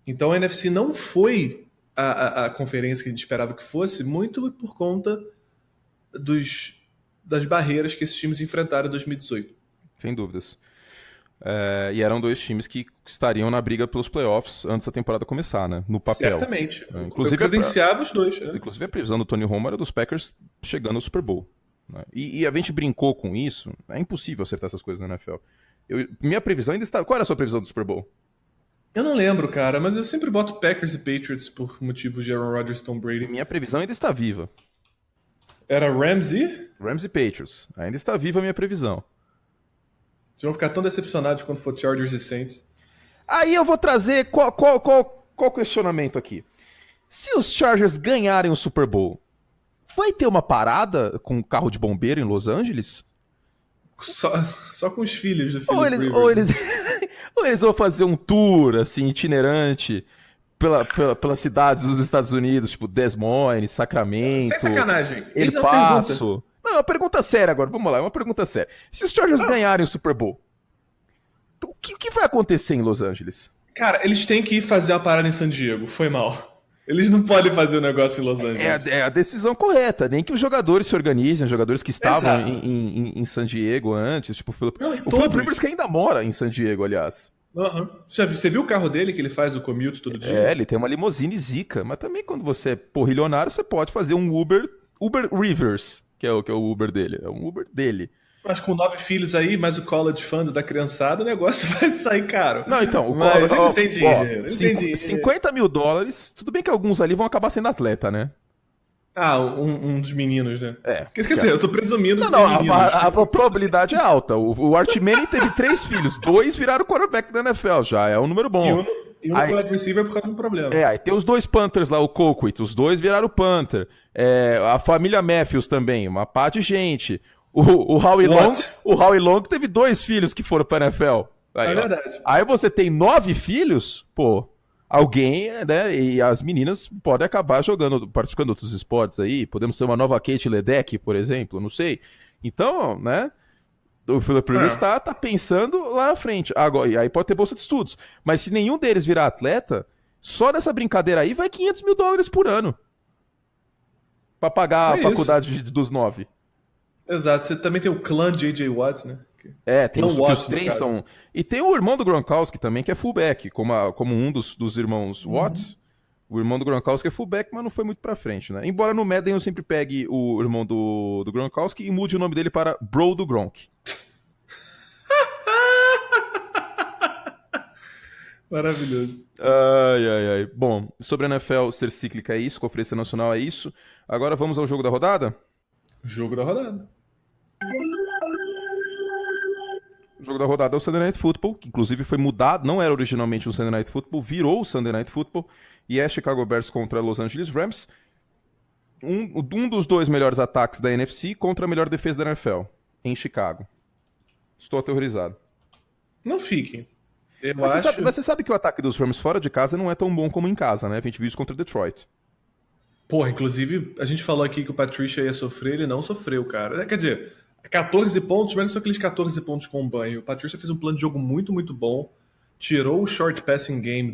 Então a NFC não foi a conferência que a gente esperava que fosse, muito por conta das barreiras que esses times enfrentaram em 2018. Sem dúvidas. E eram dois times que estariam na briga pelos playoffs antes da temporada começar, né? No papel. Certamente. Inclusive, eu credenciava os dois. Né? Inclusive a previsão do Tony Romo era dos Packers chegando ao Super Bowl. Né? E a gente brincou com isso. É impossível acertar essas coisas na NFL. Minha previsão ainda está... Qual era a sua previsão do Super Bowl? Eu não lembro, cara, mas eu sempre boto Packers e Patriots por motivos de Aaron Rodgers e Tom Brady. Minha previsão ainda está viva. Era Rams e Patriots. Ainda está viva a minha previsão. Vocês vão ficar tão decepcionados quando for Chargers e Saints. Aí eu vou trazer qual questionamento aqui. Se os Chargers ganharem o Super Bowl, vai ter uma parada com carro de bombeiro em Los Angeles? Só com os filhos do Philip Rivers. Ou eles vão fazer um tour, assim, itinerante pelas cidades dos Estados Unidos, tipo Des Moines, Sacramento... Sem sacanagem. El Paso... Não, é uma pergunta séria agora, vamos lá, é uma pergunta séria. Se os Chargers ganharem o Super Bowl, o que vai acontecer em Los Angeles? Cara, eles têm que ir fazer a parada em San Diego, foi mal. Eles não podem fazer o negócio em Los Angeles. É a decisão correta. Nem que os jogadores se organizem, os jogadores que estavam Exato. em San Diego antes, tipo Não, e o todos. Philip Rivers que ainda mora em San Diego, aliás. Aham. Você viu o carro dele que ele faz o commute todo dia? É, ele tem uma limusine zica, mas também quando você é porrilionário, você pode fazer um Uber Rivers, que é o Uber dele. É um Uber dele. Mas com 9 filhos aí, mais o college fund da criançada, o negócio vai sair caro. Não, então, Mas ele tem dinheiro, ele tem dinheiro. $50 mil, tudo bem que alguns ali vão acabar sendo atleta, né? Ah, um dos meninos, né? É. Quer dizer, eu tô presumindo Não, que tem não, meninos. a probabilidade é alta. O Art Manning teve 3 filhos, 2 viraram quarterback da NFL, já é um número bom. E um Aí- wide receiver por causa do problema. Aí tem os 2 Panthers lá, o Colquitt, os 2 viraram Panther. A família Matthews também, uma pá de gente. O Howie What? Long teve 2 filhos que foram pra NFL. Aí, É ó. verdade. Aí você tem 9 filhos, pô, alguém, né, e as meninas podem acabar participando de outros esportes aí, podemos ser uma nova Kate Ledeck, por exemplo, não sei. Então, né, o Philip Rivers tá pensando lá na frente. Agora, e aí pode ter bolsa de estudos. Mas se nenhum deles virar atleta, só nessa brincadeira aí vai $500 mil por ano. Pra pagar a É isso. faculdade dos 9. Exato. Você também tem o clã J.J. Watt, né? Tem Não os, que Watt, os no 3 caso. são. E tem o irmão do Gronkowski também, que é fullback, como um dos irmãos Watts. O irmão do Gronkowski é fullback, mas não foi muito pra frente, né? Embora no Madden eu sempre pegue o irmão do Gronkowski e mude o nome dele para Bro do Gronk. Maravilhoso. Ai. Bom, sobre a NFL ser cíclica é isso, Conferência Nacional é isso. Agora vamos ao jogo da rodada? Jogo da rodada. O jogo da rodada é o Sunday Night Football, que inclusive foi mudado, não era originalmente um Sunday Night Football, virou o Sunday Night Football, e é Chicago Bears contra Los Angeles Rams. Um dos 2 melhores ataques da NFC contra a melhor defesa da NFL, em Chicago. Estou aterrorizado. Não fiquem. Eu Mas acho... você sabe que o ataque dos Rams fora de casa não é tão bom como em casa, né? A gente viu isso contra Detroit. Porra, inclusive, a gente falou aqui que o Patricia ia sofrer, ele não sofreu, cara. Quer dizer, 14 pontos, mas não são aqueles 14 pontos com banho. O Patricia fez um plano de jogo muito, muito bom. Tirou o short passing game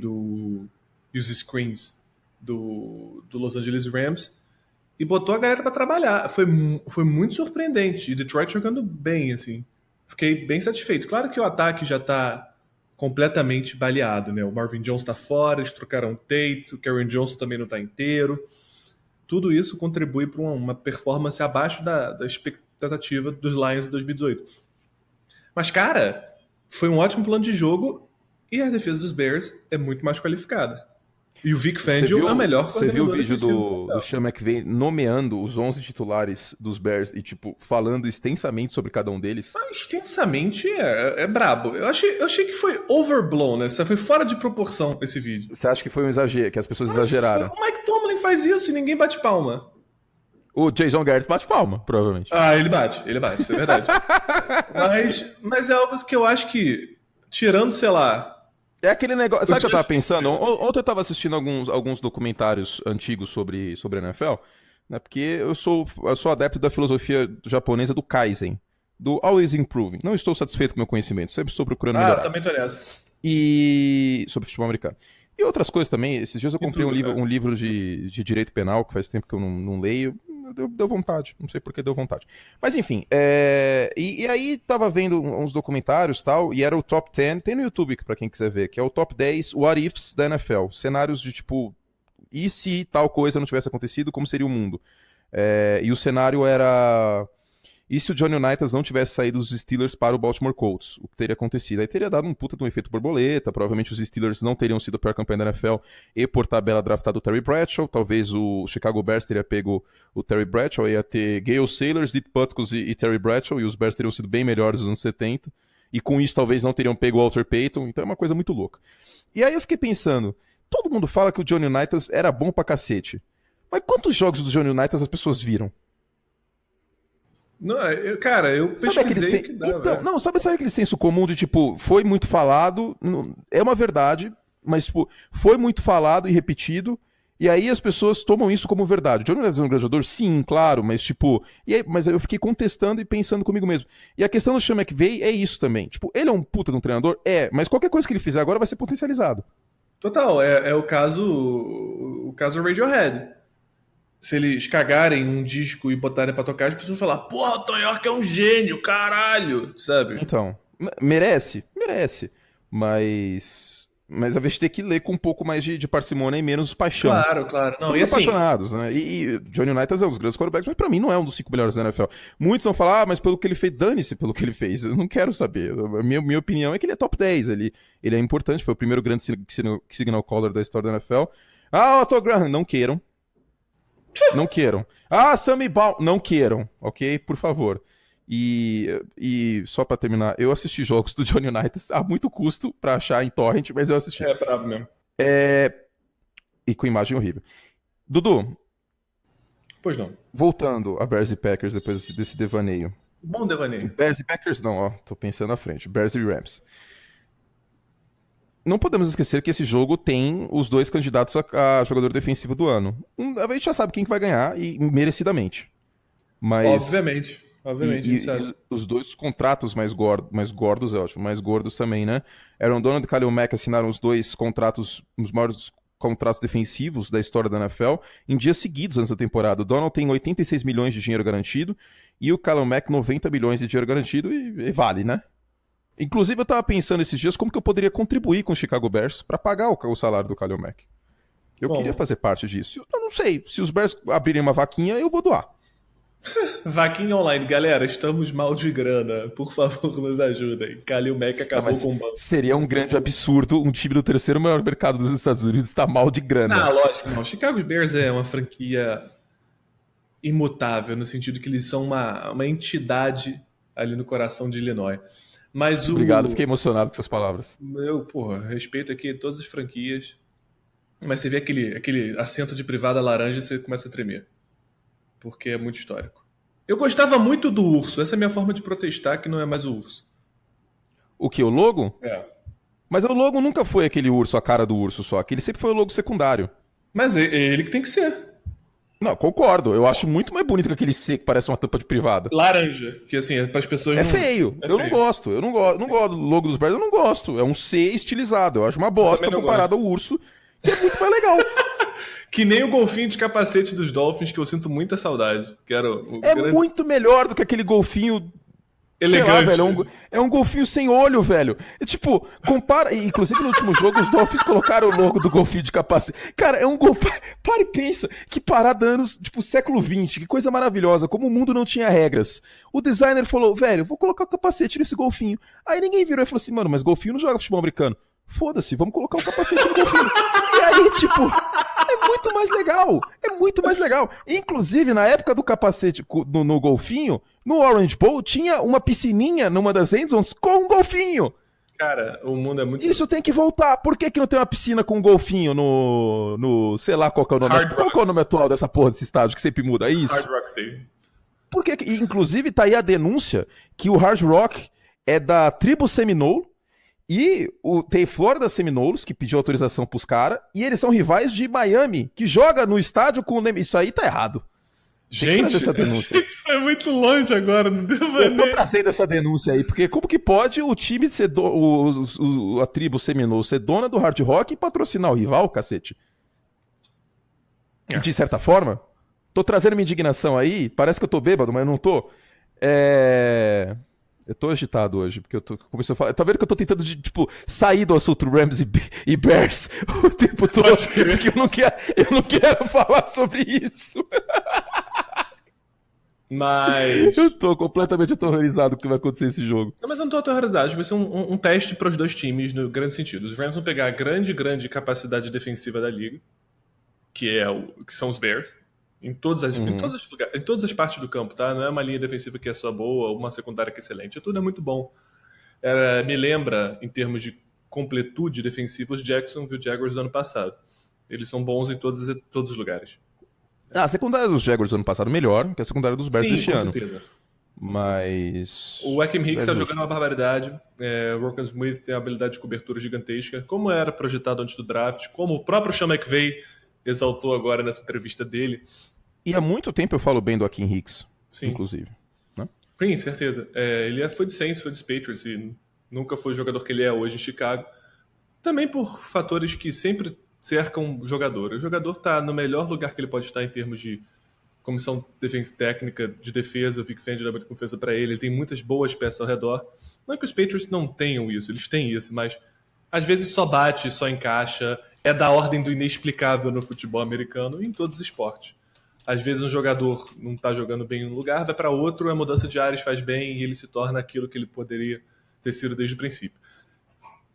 e os screens do Los Angeles Rams e botou a galera pra trabalhar. Foi muito surpreendente. E Detroit jogando bem, assim. Fiquei bem satisfeito. Claro que o ataque já tá completamente baleado, né? O Marvin Jones tá fora, eles trocaram o Tate, o Kerryon Johnson também não tá inteiro. Tudo isso contribui para uma performance abaixo da expectativa dos Lions de 2018. Mas, cara, foi um ótimo plano de jogo e a defesa dos Bears é muito mais qualificada. E o Vic Fangio é o melhor Você viu o coordenador vídeo defensivo do Sean McVay nomeando os 11 titulares dos Bears e, tipo, falando extensamente sobre cada um deles? Ah, extensamente é brabo. Eu achei que foi overblown, né? Foi fora de proporção esse vídeo. Você acha que foi um exagero, que as pessoas exageraram? O Mike Tomlin faz isso e ninguém bate palma. O Jason Garrett bate palma, provavelmente. Ah, ele bate, isso é verdade. mas é algo que eu acho que, tirando, sei lá... É aquele negócio. Sabe o que eu tava pensando? Ontem eu tava assistindo alguns documentários antigos sobre a NFL, né? Porque eu sou adepto da filosofia japonesa do Kaizen, do Always Improving. Não estou satisfeito com o meu conhecimento, sempre estou procurando melhorar. Também tô nessa. E sobre futebol americano. E outras coisas também. Esses dias eu comprei tudo, um livro de direito penal, que faz tempo que eu não leio. Deu vontade, não sei por que deu vontade. Mas enfim, e aí tava vendo uns documentários e tal, e era o top 10, tem no YouTube pra quem quiser ver, que é o top 10 what ifs da NFL. Cenários de tipo, e se tal coisa não tivesse acontecido, como seria o mundo? E o cenário era... E se o Johnny Unitas não tivesse saído dos Steelers para o Baltimore Colts? O que teria acontecido? Aí teria dado um puta de um efeito borboleta, provavelmente os Steelers não teriam sido a pior campanha da NFL e por tabela draftado o Terry Bradshaw, talvez o Chicago Bears teria pego o Terry Bradshaw, ia ter Gale Sailors, Dick Butkus e Terry Bradshaw, e os Bears teriam sido bem melhores nos anos 70, e com isso talvez não teriam pego o Walter Payton, então é uma coisa muito louca. E aí eu fiquei pensando, todo mundo fala que o Johnny Unitas era bom pra cacete, mas quantos jogos do Johnny Unitas as pessoas viram? Não, cara, eu pesquisei o que dá, então, não, sabe aquele senso comum de, tipo, foi muito falado, é uma verdade, mas, tipo, foi muito falado e repetido, e aí as pessoas tomam isso como verdade. O Johnny Unitas é um grande jogador? Sim, claro, mas, tipo, mas eu fiquei contestando e pensando comigo mesmo. E a questão do Sean McVay é isso também. Tipo, ele é um puta de um treinador? É, mas qualquer coisa que ele fizer agora vai ser potencializado. Total, é o caso, o caso Radiohead. Se eles cagarem um disco e botarem pra tocar, as pessoas vão falar, porra, o Tom York é um gênio, caralho, sabe? Então, merece, merece. Mas a gente tem que ler com um pouco mais de parcimônia e menos paixão. Claro, claro. Não, Estamos e assim, apaixonados, né? E Johnny Unitas é um dos grandes quarterbacks, mas pra mim não é um dos 5 melhores da NFL. Muitos vão falar, mas pelo que ele fez, dane-se pelo que ele fez. Eu não quero saber. A minha opinião é que ele é top 10. Ele é importante, foi o primeiro grande signal caller da história da NFL. Ah, Otto Graham, não queiram. Não queiram. Ah, Sammy Baum, não queiram, ok? Por favor. E só pra terminar, eu assisti jogos do Johnny Unitas a muito custo pra achar em torrent, mas eu assisti. é brabo mesmo. E com imagem horrível. Dudu, Pois não. voltando a Bears e Packers depois desse devaneio. Bom devaneio. Bears e Packers não, ó, tô pensando à frente. Bears e Rams. Não podemos esquecer que esse jogo tem os dois candidatos a jogador defensivo do ano. A gente já sabe quem que vai ganhar e merecidamente. Mas Obviamente, a gente sabe. os dois contratos mais gordos, é ótimo, mais gordos também, né? Aaron Donald e Khalil Mack assinaram os dois contratos, os maiores contratos defensivos da história da NFL em dias seguidos nessa temporada. O Donald tem 86 milhões de dinheiro garantido e o Khalil Mack 90 milhões de dinheiro garantido e vale, né? Inclusive eu tava pensando esses dias como que eu poderia contribuir com o Chicago Bears para pagar o salário do Khalil Mack. Eu Bom. queria fazer parte disso. Eu não sei, se os Bears abrirem uma vaquinha, eu vou doar. Vaquinha online, galera, estamos mal de grana. Por favor, nos ajudem. Khalil Mack acabou com o banco. Seria um grande absurdo um time do terceiro maior mercado dos Estados Unidos estar mal de grana. Ah, lógico, não. Chicago Bears é uma franquia imutável, no sentido que eles são uma entidade ali no coração de Illinois. Mas Obrigado, fiquei emocionado com essas palavras. Eu, respeito aqui todas as franquias. Mas você vê aquele assento de privada laranja e você começa a tremer. Porque é muito histórico. Eu gostava muito do urso. Essa é a minha forma de protestar, que não é mais o urso. O que? O logo? É. Mas o logo nunca foi aquele urso, a cara do urso só. Aquele sempre foi o logo secundário. Mas é ele que tem que ser. Não, concordo. Eu acho muito mais bonito que aquele C que parece uma tampa de privada. Laranja. Que assim, para as pessoas É não... feio. É Eu feio. não gosto. Eu não gosto do logo dos Bears. Eu não gosto. É um C estilizado. Eu acho uma bosta também não comparado ao urso. Que é muito mais legal. Que nem o golfinho de capacete dos Dolphins, que eu sinto muita saudade. Que era É muito melhor do que aquele golfinho... elegante. Sei lá, velho, é um golfinho sem olho, velho. É tipo, compara. Inclusive no último jogo, os Dolphins colocaram o logo do golfinho de capacete. Cara, é um golfinho. Para e pensa. Que parada anos, tipo, século XX. Que coisa maravilhosa. Como o mundo não tinha regras. O designer falou, velho, vou colocar o capacete nesse golfinho. Aí ninguém virou e falou assim, mano, mas golfinho não joga futebol americano. Foda-se, vamos colocar o capacete no golfinho. E aí, tipo, é muito mais legal. É muito mais legal. Inclusive, na época do capacete no golfinho, no Orange Bowl, tinha uma piscininha numa das endzones com um golfinho. Cara, o mundo é muito... Isso tem que voltar. Por que não tem uma piscina com um golfinho no sei lá qual que é o nome. Qual que é o nome atual dessa porra desse estádio que sempre muda? É isso. Hard Rock Stadium. Por que, inclusive, tá aí a denúncia que o Hard Rock é da tribo Seminole e tem Florida Seminoles, que pediu autorização pros caras, e eles são rivais de Miami, que joga no estádio com o neme. Isso aí tá errado. Gente, essa denúncia. a gente foi muito longe agora no Eu tô devaneio. trazendo essa denúncia aí, porque como que pode o time ser a tribo Seminole ser dona do Hard Rock e patrocinar o rival, cacete? E de certa forma, tô trazendo minha indignação aí, parece que eu tô bêbado, mas eu não tô. Eu tô agitado hoje, porque eu comecei a falar. Tá vendo que eu tô tentando, sair do assunto Rams e Bears o tempo todo? Porque eu não quero falar sobre isso. Mas... Eu tô completamente aterrorizado com o que vai acontecer nesse jogo. Não, mas eu não tô aterrorizado. Vai ser um teste para os dois times, no grande sentido. Os Rams vão pegar a grande capacidade defensiva da liga, que são os Bears, em todas as partes do campo, tá? Não é uma linha defensiva que é só boa, uma secundária que é excelente. Tudo é muito bom. Me lembra, em termos de completude defensiva, os Jacksonville Jaguars do ano passado. Eles são bons em todos os lugares. A secundária dos Jaguars do ano passado melhor que a secundária dos Bears deste ano. Com certeza. Mas... O Akiem Hicks está jogando uma barbaridade. O Roquan Smith tem uma habilidade de cobertura gigantesca. Como era projetado antes do draft, como o próprio Sean McVay exaltou agora nessa entrevista dele. E há muito tempo eu falo bem do Akiem Hicks, Sim. inclusive. Né? Sim, certeza. Ele foi de Saints, foi dos Patriots e nunca foi o jogador que ele é hoje em Chicago. Também por fatores que sempre cercam o jogador. O jogador está no melhor lugar que ele pode estar em termos de comissão técnica de defesa. O Vic Fangio dá muita confiança para ele. Ele tem muitas boas peças ao redor. Não é que os Patriots não tenham isso, eles têm isso, mas às vezes só bate, só encaixa. É da ordem do inexplicável no futebol americano e em todos os esportes. Às vezes um jogador não está jogando bem em um lugar, vai para outro, a mudança de áreas faz bem e ele se torna aquilo que ele poderia ter sido desde o princípio.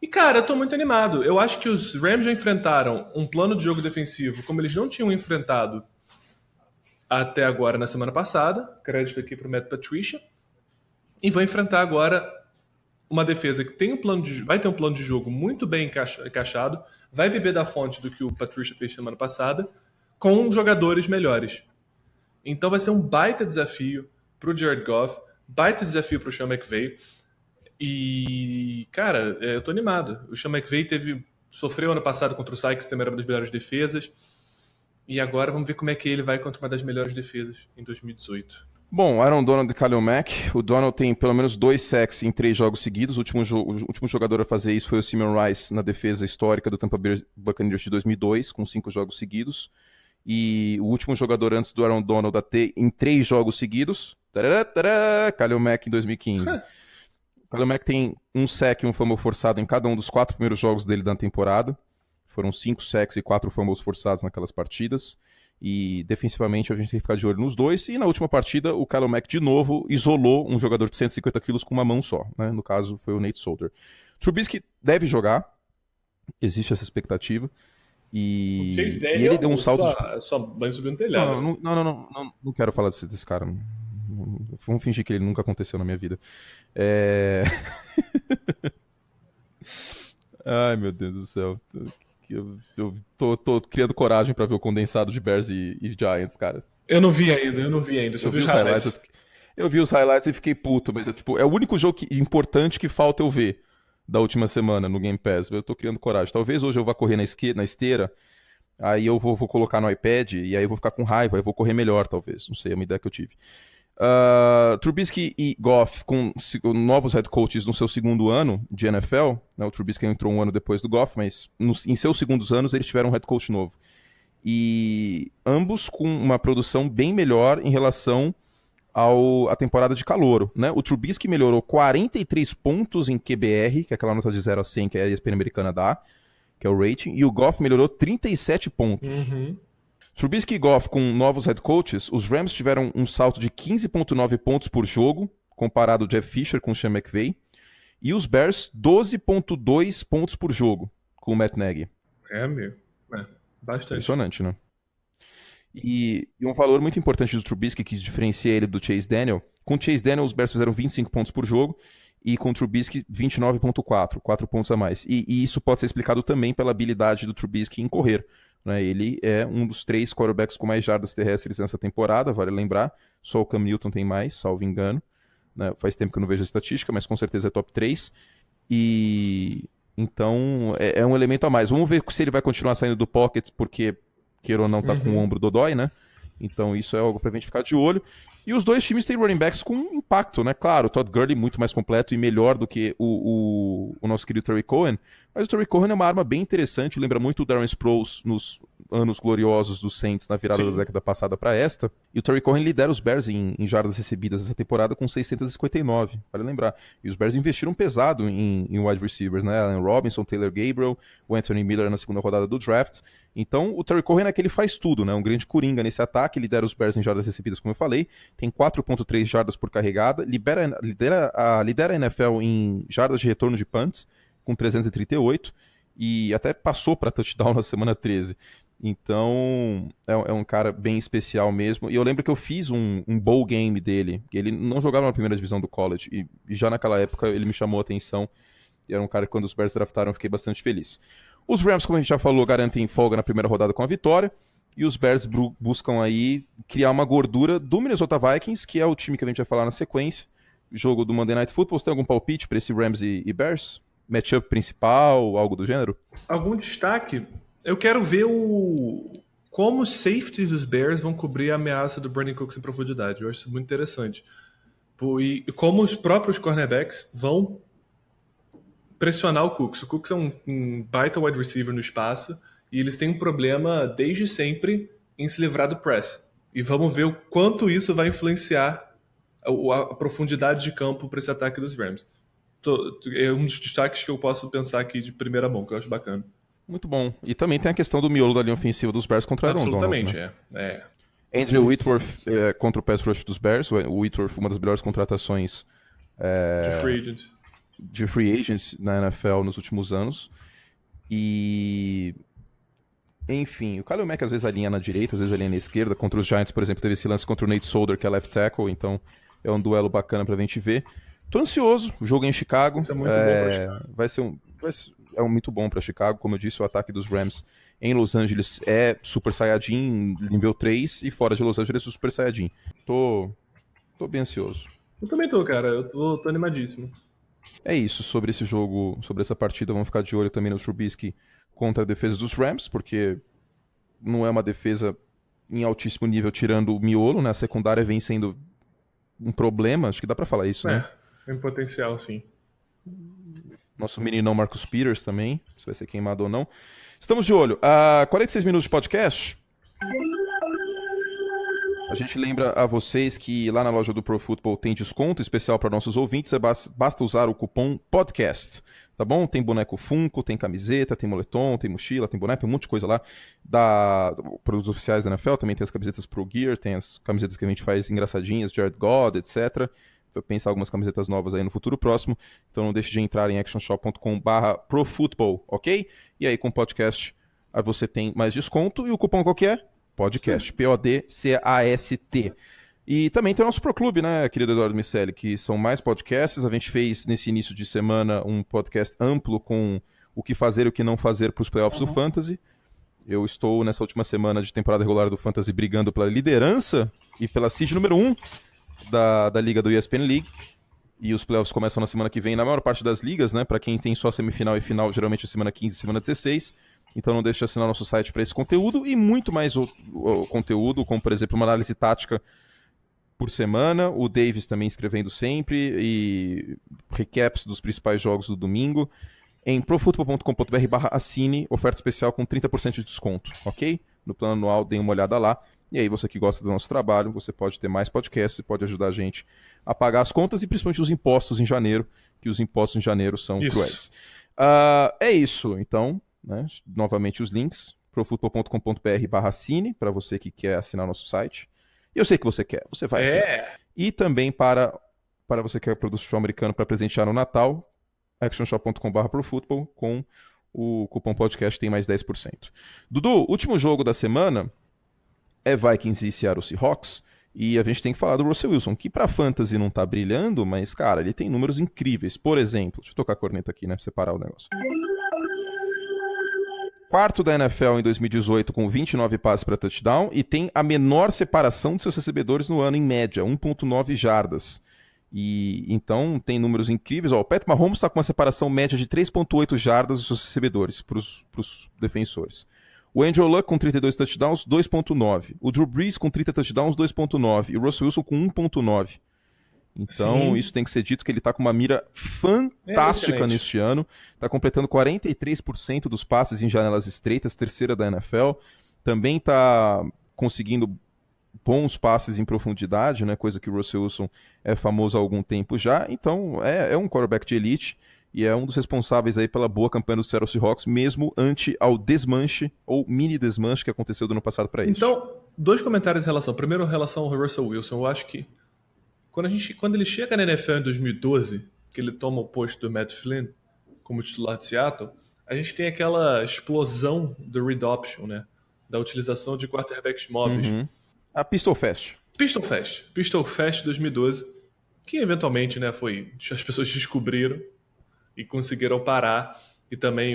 E, cara, eu tô muito animado. Eu acho que os Rams já enfrentaram um plano de jogo defensivo como eles não tinham enfrentado até agora na semana passada. Crédito aqui pro Matt Patricia. E vão enfrentar agora uma defesa que tem vai ter um plano de jogo muito bem encaixado, vai beber da fonte do que o Patricia fez semana passada, com jogadores melhores. Então vai ser um baita desafio pro Jared Goff, baita desafio pro Sean McVay. E, cara, eu tô animado. O Sean McVay sofreu ano passado contra o Sykes, também era uma das melhores defesas. E agora vamos ver como é que ele vai contra uma das melhores defesas em 2018. Bom, Aaron Donald e Khalil Mack. O Donald tem pelo menos 2 sacks em 3 jogos seguidos. O último jogador a fazer isso foi o Simeon Rice na defesa histórica do Tampa Bay Buccaneers de 2002, com 5 jogos seguidos. E o último jogador antes do Aaron Donald a ter em 3 jogos seguidos, Khalil Mack em 2015. O Khalil Mack tem 1 sack e 1 fumble forçado em cada um dos 4 primeiros jogos dele da temporada. Foram 5 sacks e 4 fumbles forçados naquelas partidas. E defensivamente a gente tem que ficar de olho nos dois. E na última partida, o Khalil Mack de novo isolou um jogador de 150 quilos com uma mão só. Né? No caso, foi o Nate Solder. Trubisky deve jogar. Existe essa expectativa. E, O Chase Daniel, e ele deu um salto. Sua mãe subiu no telhado. Não quero falar desse cara. Vamos fingir que ele nunca aconteceu na minha vida. Ai, meu Deus do céu. Eu tô criando coragem pra ver o condensado de Bears e Giants, cara. Eu não vi ainda. Só vi os highlights. Eu vi os highlights e fiquei puto, mas é o único jogo importante que falta eu ver da última semana no Game Pass. Eu tô criando coragem. Talvez hoje eu vá correr na esteira, aí eu vou colocar no iPad e aí eu vou ficar com raiva, aí eu vou correr melhor, talvez. Não sei, é uma ideia que eu tive. Trubisky e Goff com novos head coaches no seu segundo ano de NFL, né, o Trubisky entrou um ano depois do Goff, mas em seus segundos anos eles tiveram um head coach novo. E ambos com uma produção bem melhor em relação à temporada de calouro. Né? O Trubisky melhorou 43 pontos em QBR, que é aquela nota de 0 a 100 que a ESPN americana dá, que é o rating, e o Goff melhorou 37 pontos. Trubisky e Goff com novos head coaches, os Rams tiveram um salto de 15,9 pontos por jogo, comparado ao Jeff Fisher com o Sean McVay, e os Bears 12,2 pontos por jogo, com o Matt Nagy. Bastante. Impressionante, né? E um valor muito importante do Trubisky, que diferencia ele do Chase Daniel, com o Chase Daniel os Bears fizeram 25 pontos por jogo, e com o Trubisky 29,4, 4 pontos a mais. E isso pode ser explicado também pela habilidade do Trubisky em correr. Ele é um dos 3 quarterbacks com mais jardas terrestres nessa temporada, vale lembrar. Só o Cam Newton tem mais, salvo engano. Faz tempo que eu não vejo a estatística, mas com certeza é top 3. E então é um elemento a mais. Vamos ver se ele vai continuar saindo do pocket, porque, queira ou não, tá com o ombro dodói, né? Então isso é algo pra gente ficar de olho. E os dois times têm running backs com impacto, né? Claro, o Todd Gurley muito mais completo e melhor do que o nosso querido Terry Cohen. Mas o Terry Cohen é uma arma bem interessante, lembra muito o Darren Sproles nos anos gloriosos dos Saints na virada da década passada para esta. E o Terry Cohen lidera os Bears em jardas recebidas essa temporada com 659, vale lembrar. E os Bears investiram pesado em wide receivers, né? Allen Robinson, Taylor Gabriel, o Anthony Miller na segunda rodada do draft. Então o Terry Cohen é que ele faz tudo, né? Um grande coringa nesse ataque, lidera os Bears em jardas recebidas, como eu falei. Tem 4,3 jardas por carregada, lidera a NFL em jardas de retorno de punts, com 338, e até passou para touchdown na semana 13. Então, é um cara bem especial mesmo. E eu lembro que eu fiz um bowl game dele, que ele não jogava na primeira divisão do college, e já naquela época ele me chamou a atenção, e era um cara que quando os Bears draftaram eu fiquei bastante feliz. Os Rams, como a gente já falou, garantem folga na primeira rodada com a vitória, e os Bears buscam aí criar uma gordura do Minnesota Vikings, que é o time que a gente vai falar na sequência. Jogo do Monday Night Football. Você tem algum palpite para esse Rams e Bears? Matchup principal, algo do gênero? Algum destaque? Eu quero ver como os safeties dos Bears vão cobrir a ameaça do Brandon Cooks em profundidade. Eu acho isso muito interessante. E como os próprios cornerbacks vão pressionar o Cooks. O Cooks é um baita wide receiver no espaço e eles têm um problema desde sempre em se livrar do press. E vamos ver o quanto isso vai influenciar a profundidade de campo para esse ataque dos Rams. É um dos destaques que eu posso pensar aqui de primeira mão, que eu acho bacana. Muito bom. E também tem a questão do miolo da linha ofensiva dos Bears contra o Aaron Donald, Absolutamente, né? Andrew Whitworth contra o pass rush dos Bears. O Whitworth, uma das melhores contratações de free agents na NFL nos últimos anos. E... Enfim, o Khalil Mack às vezes alinha na direita, às vezes alinha na esquerda. Contra os Giants, por exemplo, teve esse lance contra o Nate Solder, que é left tackle. Então é um duelo bacana pra gente ver. Tô ansioso. O jogo é em Chicago. Isso é muito bom pra Chicago. É muito bom pra Chicago. Como eu disse, o ataque dos Rams em Los Angeles é Super Saiyajin nível 3 e fora de Los Angeles é Super Saiyajin. Tô bem ansioso. Eu também tô, cara. Eu tô animadíssimo. É isso sobre esse jogo, sobre essa partida. Vamos ficar de olho também no Trubisky contra a defesa dos Rams, porque não é uma defesa em altíssimo nível tirando o miolo, né? A secundária vem sendo um problema, acho que dá pra falar isso, né? Tem potencial, sim. Nosso meninão Marcus Peters também, se vai ser queimado ou não. Estamos de olho. 46 minutos de podcast. A gente lembra a vocês que lá na loja do Pro Football tem desconto especial para nossos ouvintes. Basta usar o cupom PODCAST, tá bom? Tem boneco Funko, tem camiseta, tem moletom, tem mochila, tem boneco, tem um monte de coisa lá. Produtos oficiais da NFL, também tem as camisetas Pro Gear, tem as camisetas que a gente faz engraçadinhas, Jared Goff, etc. Vou pensar algumas camisetas novas aí no futuro próximo. Então não deixe de entrar em actionshop.com/profootball, ok? E aí com o podcast você tem mais desconto. E o cupom qual que é? Podcast, PODCAST. E também tem o nosso Pro Clube, né, querido Eduardo Miceli, que são mais podcasts. A gente fez nesse início de semana um podcast amplo com o que fazer e o que não fazer para os playoffs do Fantasy. Eu estou nessa última semana de temporada regular do Fantasy brigando pela liderança e pela seed número 1 da liga do ESPN League. E os playoffs começam na semana que vem na maior parte das ligas, né? Para quem tem só semifinal e final, geralmente é semana 15 e semana 16. Então não deixe de assinar nosso site para esse conteúdo e muito mais conteúdo, como por exemplo uma análise tática por semana, o Davis também escrevendo sempre e recaps dos principais jogos do domingo em profootball.com.br/assine, oferta especial com 30% de desconto, ok? No plano anual, dê uma olhada lá. E aí você que gosta do nosso trabalho, você pode ter mais podcasts, pode ajudar a gente a pagar as contas e principalmente os impostos em janeiro, que os impostos em janeiro são cruéis. É isso, então... Né? Novamente os links, profootball.com.br/assine, para você que quer assinar nosso site. E eu sei que você quer, você vai assinar. E também para você que quer produto futebol americano para presentear no Natal, actionshop.com/profootball, com o cupom podcast tem mais 10%. Dudu, último jogo da semana é Vikings e Seattle Seahawks, e a gente tem que falar do Russell Wilson, que para fantasy não tá brilhando, mas cara, ele tem números incríveis. Por exemplo, deixa eu tocar a corneta aqui, né, pra separar o negócio. Quarto da NFL em 2018 com 29 passes para touchdown e tem a menor separação de seus recebedores no ano em média, 1.9 jardas. E então tem números incríveis. O Pat Mahomes está com uma separação média de 3.8 jardas dos seus recebedores para os defensores. O Andrew Luck com 32 touchdowns, 2.9. O Drew Brees com 30 touchdowns, 2.9. E o Russell Wilson com 1.9. Então, Isso tem que ser dito que ele está com uma mira fantástica neste ano. Está completando 43% dos passes em janelas estreitas, terceira da NFL. Também está conseguindo bons passes em profundidade, né? Coisa que o Russell Wilson é famoso há algum tempo já. Então, é um quarterback de elite e é um dos responsáveis aí pela boa campanha do Seattle Seahawks, mesmo ante ao desmanche ou mini desmanche que aconteceu do ano passado para eles. Então, dois comentários em relação. Primeiro, em relação ao Russell Wilson. Eu acho que quando ele chega na NFL em 2012, que ele toma o posto do Matt Flynn como titular de Seattle, a gente tem aquela explosão do read option, né? Da utilização de quarterbacks móveis. A Pistol Fest. Pistol Fest 2012, que eventualmente, né, as pessoas descobriram e conseguiram parar. E também,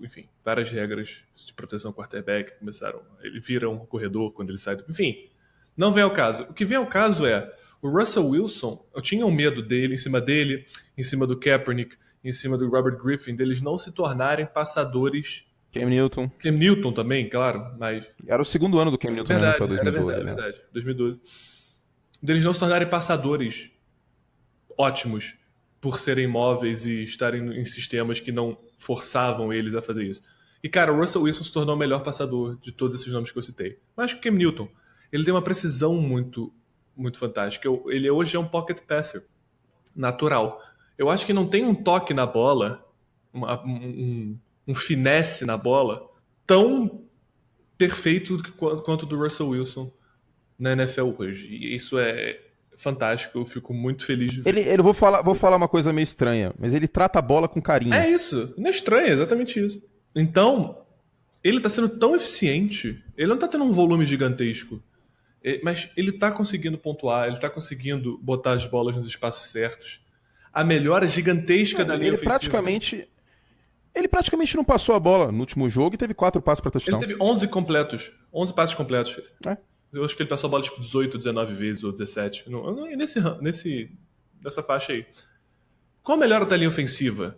enfim, várias regras de proteção ao quarterback começaram. Ele vira um corredor quando ele sai do... Enfim, não vem ao caso. O que vem ao caso é o Russell Wilson, eu tinha um medo dele, em cima do Kaepernick, em cima do Robert Griffin, deles não se tornarem passadores. Cam Newton. Cam Newton também, claro, mas... Era o segundo ano do Cam Newton, verdade, né? 2012. Era verdade, 2012. Deles não se tornarem passadores ótimos por serem móveis e estarem em sistemas que não forçavam eles a fazer isso. E, cara, o Russell Wilson se tornou o melhor passador de todos esses nomes que eu citei. Mais que o Cam Newton. Ele tem uma precisão muito, muito fantástica. Ele hoje é um pocket passer natural. Eu acho que não tem um toque na bola, um finesse na bola tão perfeito quanto o do Russell Wilson na NFL hoje. E isso é fantástico, eu fico muito feliz de ver. Vou falar uma coisa meio estranha, mas ele trata a bola com carinho. É isso, não é estranho, é exatamente isso. Então, ele tá sendo tão eficiente, ele não tá tendo um volume gigantesco, mas ele tá conseguindo pontuar, ele tá conseguindo botar as bolas nos espaços certos. A melhora gigantesca da linha ofensiva. Ele praticamente não passou a bola no último jogo e teve 4 passes para touchdown. Ele teve 11 completos, 11 passes completos. É. Eu acho que ele passou a bola tipo 18, 19 vezes ou 17. Nessa faixa aí. Qual a melhora da linha ofensiva?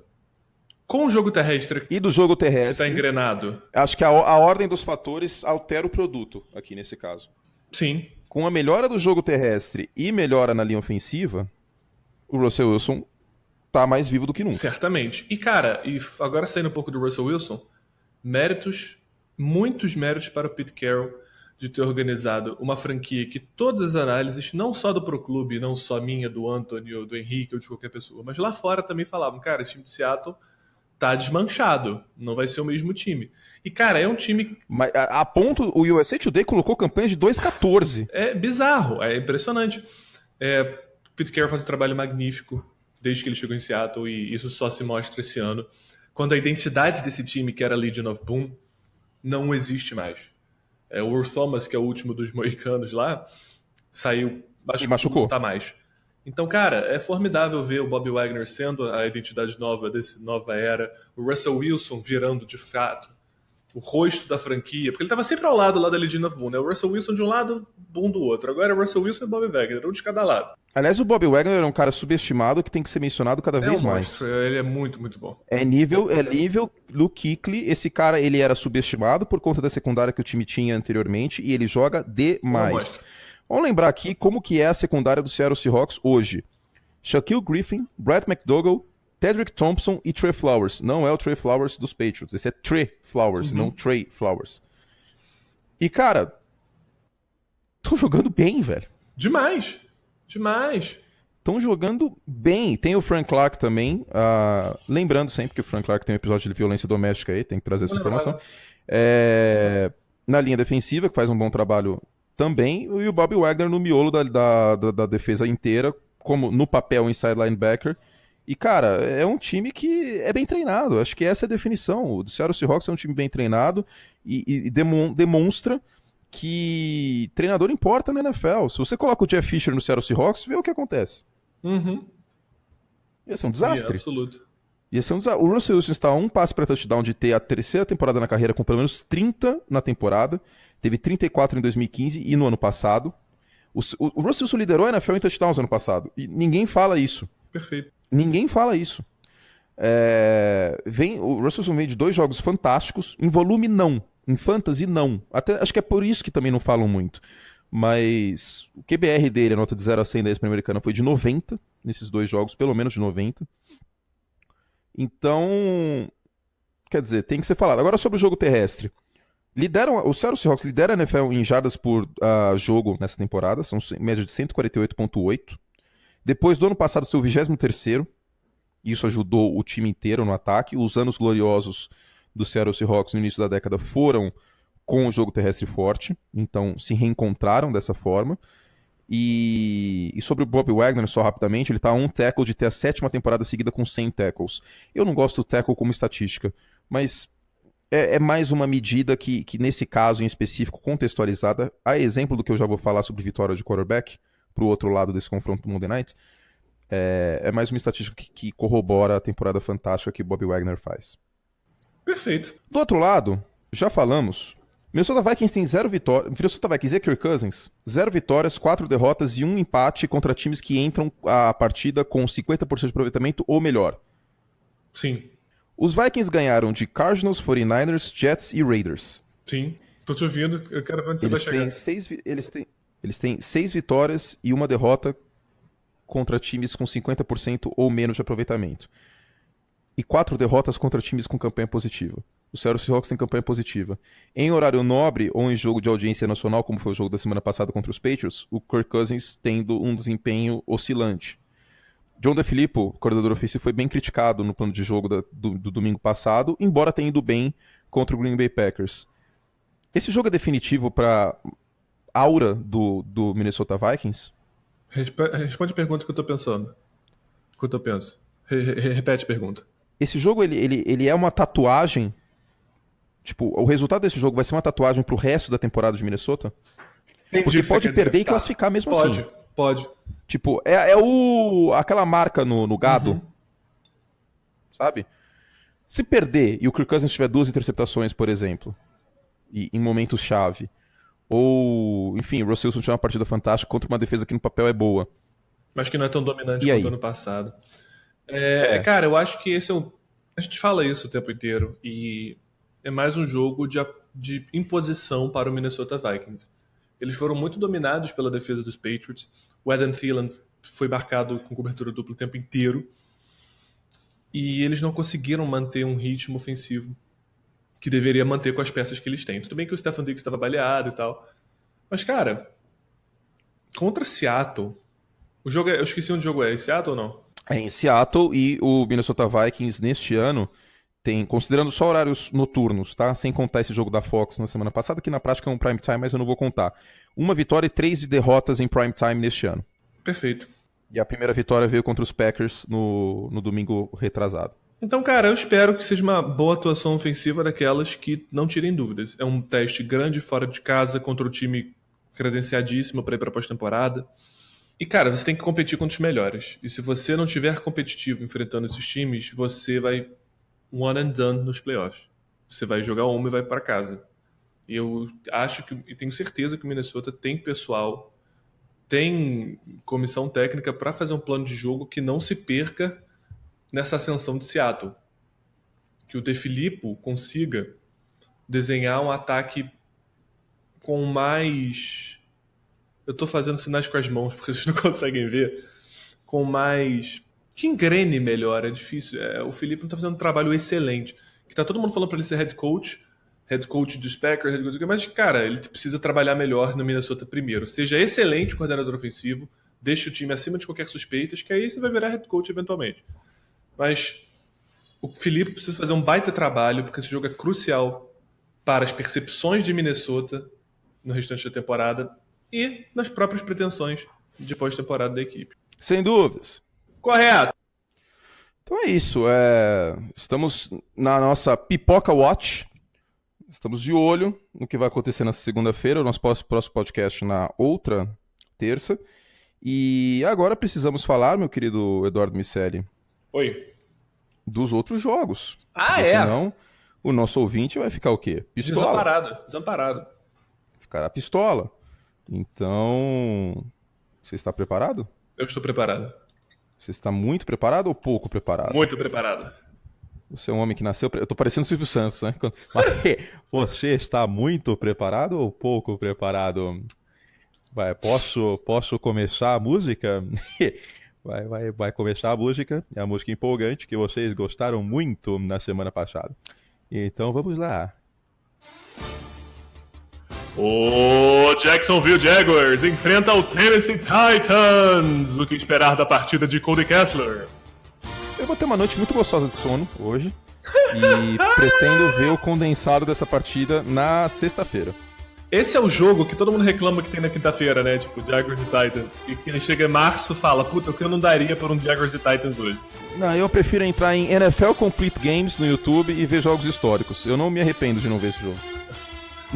Com o jogo terrestre e do jogo que terrestre, tá engrenado. Acho que a ordem dos fatores altera o produto aqui nesse caso. Sim. Com a melhora do jogo terrestre e melhora na linha ofensiva, o Russell Wilson tá mais vivo do que nunca. Certamente. E, cara, agora saindo um pouco do Russell Wilson, muitos méritos para o Pete Carroll de ter organizado uma franquia que todas as análises, não só do Pro Clube, não só minha, do Anthony, ou do Henrique, ou de qualquer pessoa, mas lá fora também falavam, cara, esse time de Seattle tá desmanchado, não vai ser o mesmo time. E, cara, é um time... Mas a ponto, o USA Today colocou campanha de 2-14. É bizarro, é impressionante. Pete Carroll faz um trabalho magnífico desde que ele chegou em Seattle, e isso só se mostra esse ano, quando a identidade desse time, que era a Legion of Boom, não existe mais. O Earl Thomas, que é o último dos moicanos lá, saiu, machucou. Não tá mais. Então, cara, é formidável ver o Bobby Wagner sendo a identidade nova dessa nova era, o Russell Wilson virando, de fato, o rosto da franquia, porque ele estava sempre ao lado lá da Legion of Boom, né? O Russell Wilson de um lado, Boom do outro. Agora é o Russell Wilson e o Bobby Wagner, um de cada lado. Aliás, o Bobby Wagner é um cara subestimado que tem que ser mencionado cada vez mais. Ele é muito, muito bom. É nível Luke Kuechly. Esse cara, ele era subestimado por conta da secundária que o time tinha anteriormente e ele joga demais. Vamos lembrar aqui como que é a secundária do Seattle Seahawks hoje. Shaquille Griffin, Brad McDougall, Tedrick Thompson e Trey Flowers. Não é o Trey Flowers dos Patriots, esse é Trey Flowers, não Trey Flowers. E, cara, tô jogando bem, velho. Demais. Estão jogando bem. Tem o Frank Clark também. Lembrando sempre que o Frank Clark tem um episódio de violência doméstica aí, tem que trazer essa informação. Na linha defensiva, que faz um bom trabalho também. E o Bobby Wagner no miolo da defesa inteira, como no papel inside linebacker. E, cara, é um time que é bem treinado. Acho que essa é a definição. O Seattle Seahawks é um time bem treinado e demonstra que treinador importa na NFL. Se você coloca o Jeff Fisher no Seattle Seahawks, vê o que acontece. Ia ser um desastre. Absoluto. O Russell Wilson está a um passe para touchdown de ter a terceira temporada na carreira com pelo menos 30 na temporada. Teve 34 em 2015 e no ano passado. O Russell Wilson liderou a NFL em touchdowns no ano passado. E ninguém fala isso. Perfeito. Ninguém fala isso. O Russell Wilson vem de 2 jogos fantásticos. Em volume, não. Em fantasy, não. Até, acho que é por isso que também não falam muito. Mas o QBR dele, a nota de 0 a 100 da ESPN americana, foi de 90 nesses 2 jogos, pelo menos de 90. Então, quer dizer, tem que ser falado. Agora sobre o jogo terrestre. O Seattle Seahawks lidera a NFL em jardas por jogo nessa temporada, são média de 148,8. Depois do ano passado, seu 23º. Isso ajudou o time inteiro no ataque. Os anos gloriosos do Seattle Seahawks no início da década foram com o jogo terrestre forte, então se reencontraram dessa forma. E sobre o Bobby Wagner, só rapidamente, ele está a um tackle de ter a 7ª temporada seguida com 100 tackles. Eu não gosto do tackle como estatística, mas é mais uma medida que nesse caso em específico, contextualizada, a exemplo do que eu já vou falar sobre vitória de quarterback, para o outro lado desse confronto do Monday Night, é mais uma estatística que corrobora a temporada fantástica que Bobby Wagner faz. Perfeito. Do outro lado, já falamos, Minnesota Vikings tem 0 vitórias. Minnesota Vikings e Kirk Cousins, 0 vitórias, 4 derrotas e 1 empate contra times que entram a partida com 50% de aproveitamento ou melhor. Sim. Os Vikings ganharam de Cardinals, 49ers, Jets e Raiders. Sim. Tô te ouvindo, eu quero ver onde você vai chegar. Eles têm 6 vitórias e 1 derrota contra times com 50% ou menos de aproveitamento. E 4 derrotas contra times com campanha positiva. o Seattle Seahawks tem campanha positiva. Em horário nobre ou em jogo de audiência nacional, como foi o jogo da semana passada contra os Patriots, o Kirk Cousins tendo um desempenho oscilante. John DeFilippo, coordenador ofensivo, foi bem criticado no plano de jogo do domingo passado, embora tenha ido bem contra o Green Bay Packers. Esse jogo é definitivo para aura do Minnesota Vikings? Responde a pergunta que eu tô pensando. O que eu penso. Repete a pergunta. Esse jogo, ele é uma tatuagem? Tipo, o resultado desse jogo vai ser uma tatuagem pro resto da temporada de Minnesota? Entendi Porque o que você pode quer dizer. perder e Tá. classificar mesmo Pode, assim. pode. Tipo, aquela marca no gado, sabe? Se perder e o Kirk Cousins tiver 2 interceptações, por exemplo, e em momentos-chave, ou, enfim, o Russell Wilson tiver uma partida fantástica contra uma defesa que no papel é boa. Mas que não é tão dominante E aí? quanto ano passado. Cara, eu acho que esse é um... A gente fala isso o tempo inteiro, e é mais um jogo de imposição para o Minnesota Vikings. Eles foram muito dominados pela defesa dos Patriots. O Adam Thielen foi marcado com cobertura dupla o tempo inteiro. E eles não conseguiram manter um ritmo ofensivo que deveria manter com as peças que eles têm. Tudo bem que o Stefan Diggs estava baleado e tal. Mas, cara, contra Seattle... eu esqueci onde o jogo é. É Seattle ou não? É em Seattle, e o Minnesota Vikings neste ano tem, considerando só horários noturnos, tá? Sem contar esse jogo da Fox na semana passada, que na prática é um prime time, mas eu não vou contar. 1 vitória e 3 derrotas em prime time neste ano. Perfeito. E a primeira vitória veio contra os Packers no domingo retrasado. Então, cara, eu espero que seja uma boa atuação ofensiva daquelas que não tirem dúvidas. É um teste grande fora de casa contra o time credenciadíssimo para ir para a pós-temporada. E, cara, você tem que competir contra os melhores. E se você não tiver competitivo enfrentando esses times, você vai one and done nos playoffs. Você vai jogar uma e vai para casa. E eu acho e tenho certeza que o Minnesota tem pessoal, tem comissão técnica para fazer um plano de jogo que não se perca nessa ascensão de Seattle. Que o DeFilippo consiga desenhar um ataque com mais... Eu tô fazendo sinais com as mãos, porque vocês não conseguem ver. Com mais... Que engrene melhor, é difícil. O Felipe não tá fazendo um trabalho excelente. Que tá todo mundo falando pra ele ser head coach dos Packers, head coach... Mas, cara, ele precisa trabalhar melhor no Minnesota primeiro. Seja excelente coordenador ofensivo, deixe o time acima de qualquer suspeita, que aí você vai virar head coach eventualmente. Mas o Felipe precisa fazer um baita trabalho, porque esse jogo é crucial para as percepções de Minnesota no restante da temporada e nas próprias pretensões de pós-temporada da equipe. Sem dúvidas. Correto! Então é isso. Estamos na nossa Pipoca Watch. Estamos de olho no que vai acontecer nessa segunda-feira, o nosso próximo podcast na outra terça. E agora precisamos falar, meu querido Eduardo Miceli, Oi. dos outros jogos. Ah, porque senão o nosso ouvinte vai ficar o quê? Pistola. Desamparado. Ficará pistola. Então, você está preparado? Eu estou preparado. Você está muito preparado ou pouco preparado? Muito preparado. Você é um homem que nasceu... Eu tô parecendo o Silvio Santos, né? Você está muito preparado ou pouco preparado? Posso começar a música? Vai começar a música. É a música empolgante que vocês gostaram muito na semana passada. Então vamos lá. O Jacksonville Jaguars enfrenta o Tennessee Titans. O que esperar da partida de Cody Kessler? Eu vou ter uma noite muito gostosa de sono hoje e pretendo ver o condensado dessa partida na sexta-feira. Esse é o jogo que todo mundo reclama que tem na quinta-feira, né? Tipo, Jaguars e Titans. E quem chega em março fala, puta, o que eu não daria por um Jaguars e Titans hoje? Não, eu prefiro entrar em NFL Complete Games no YouTube e ver jogos históricos. Eu não me arrependo de não ver esse jogo.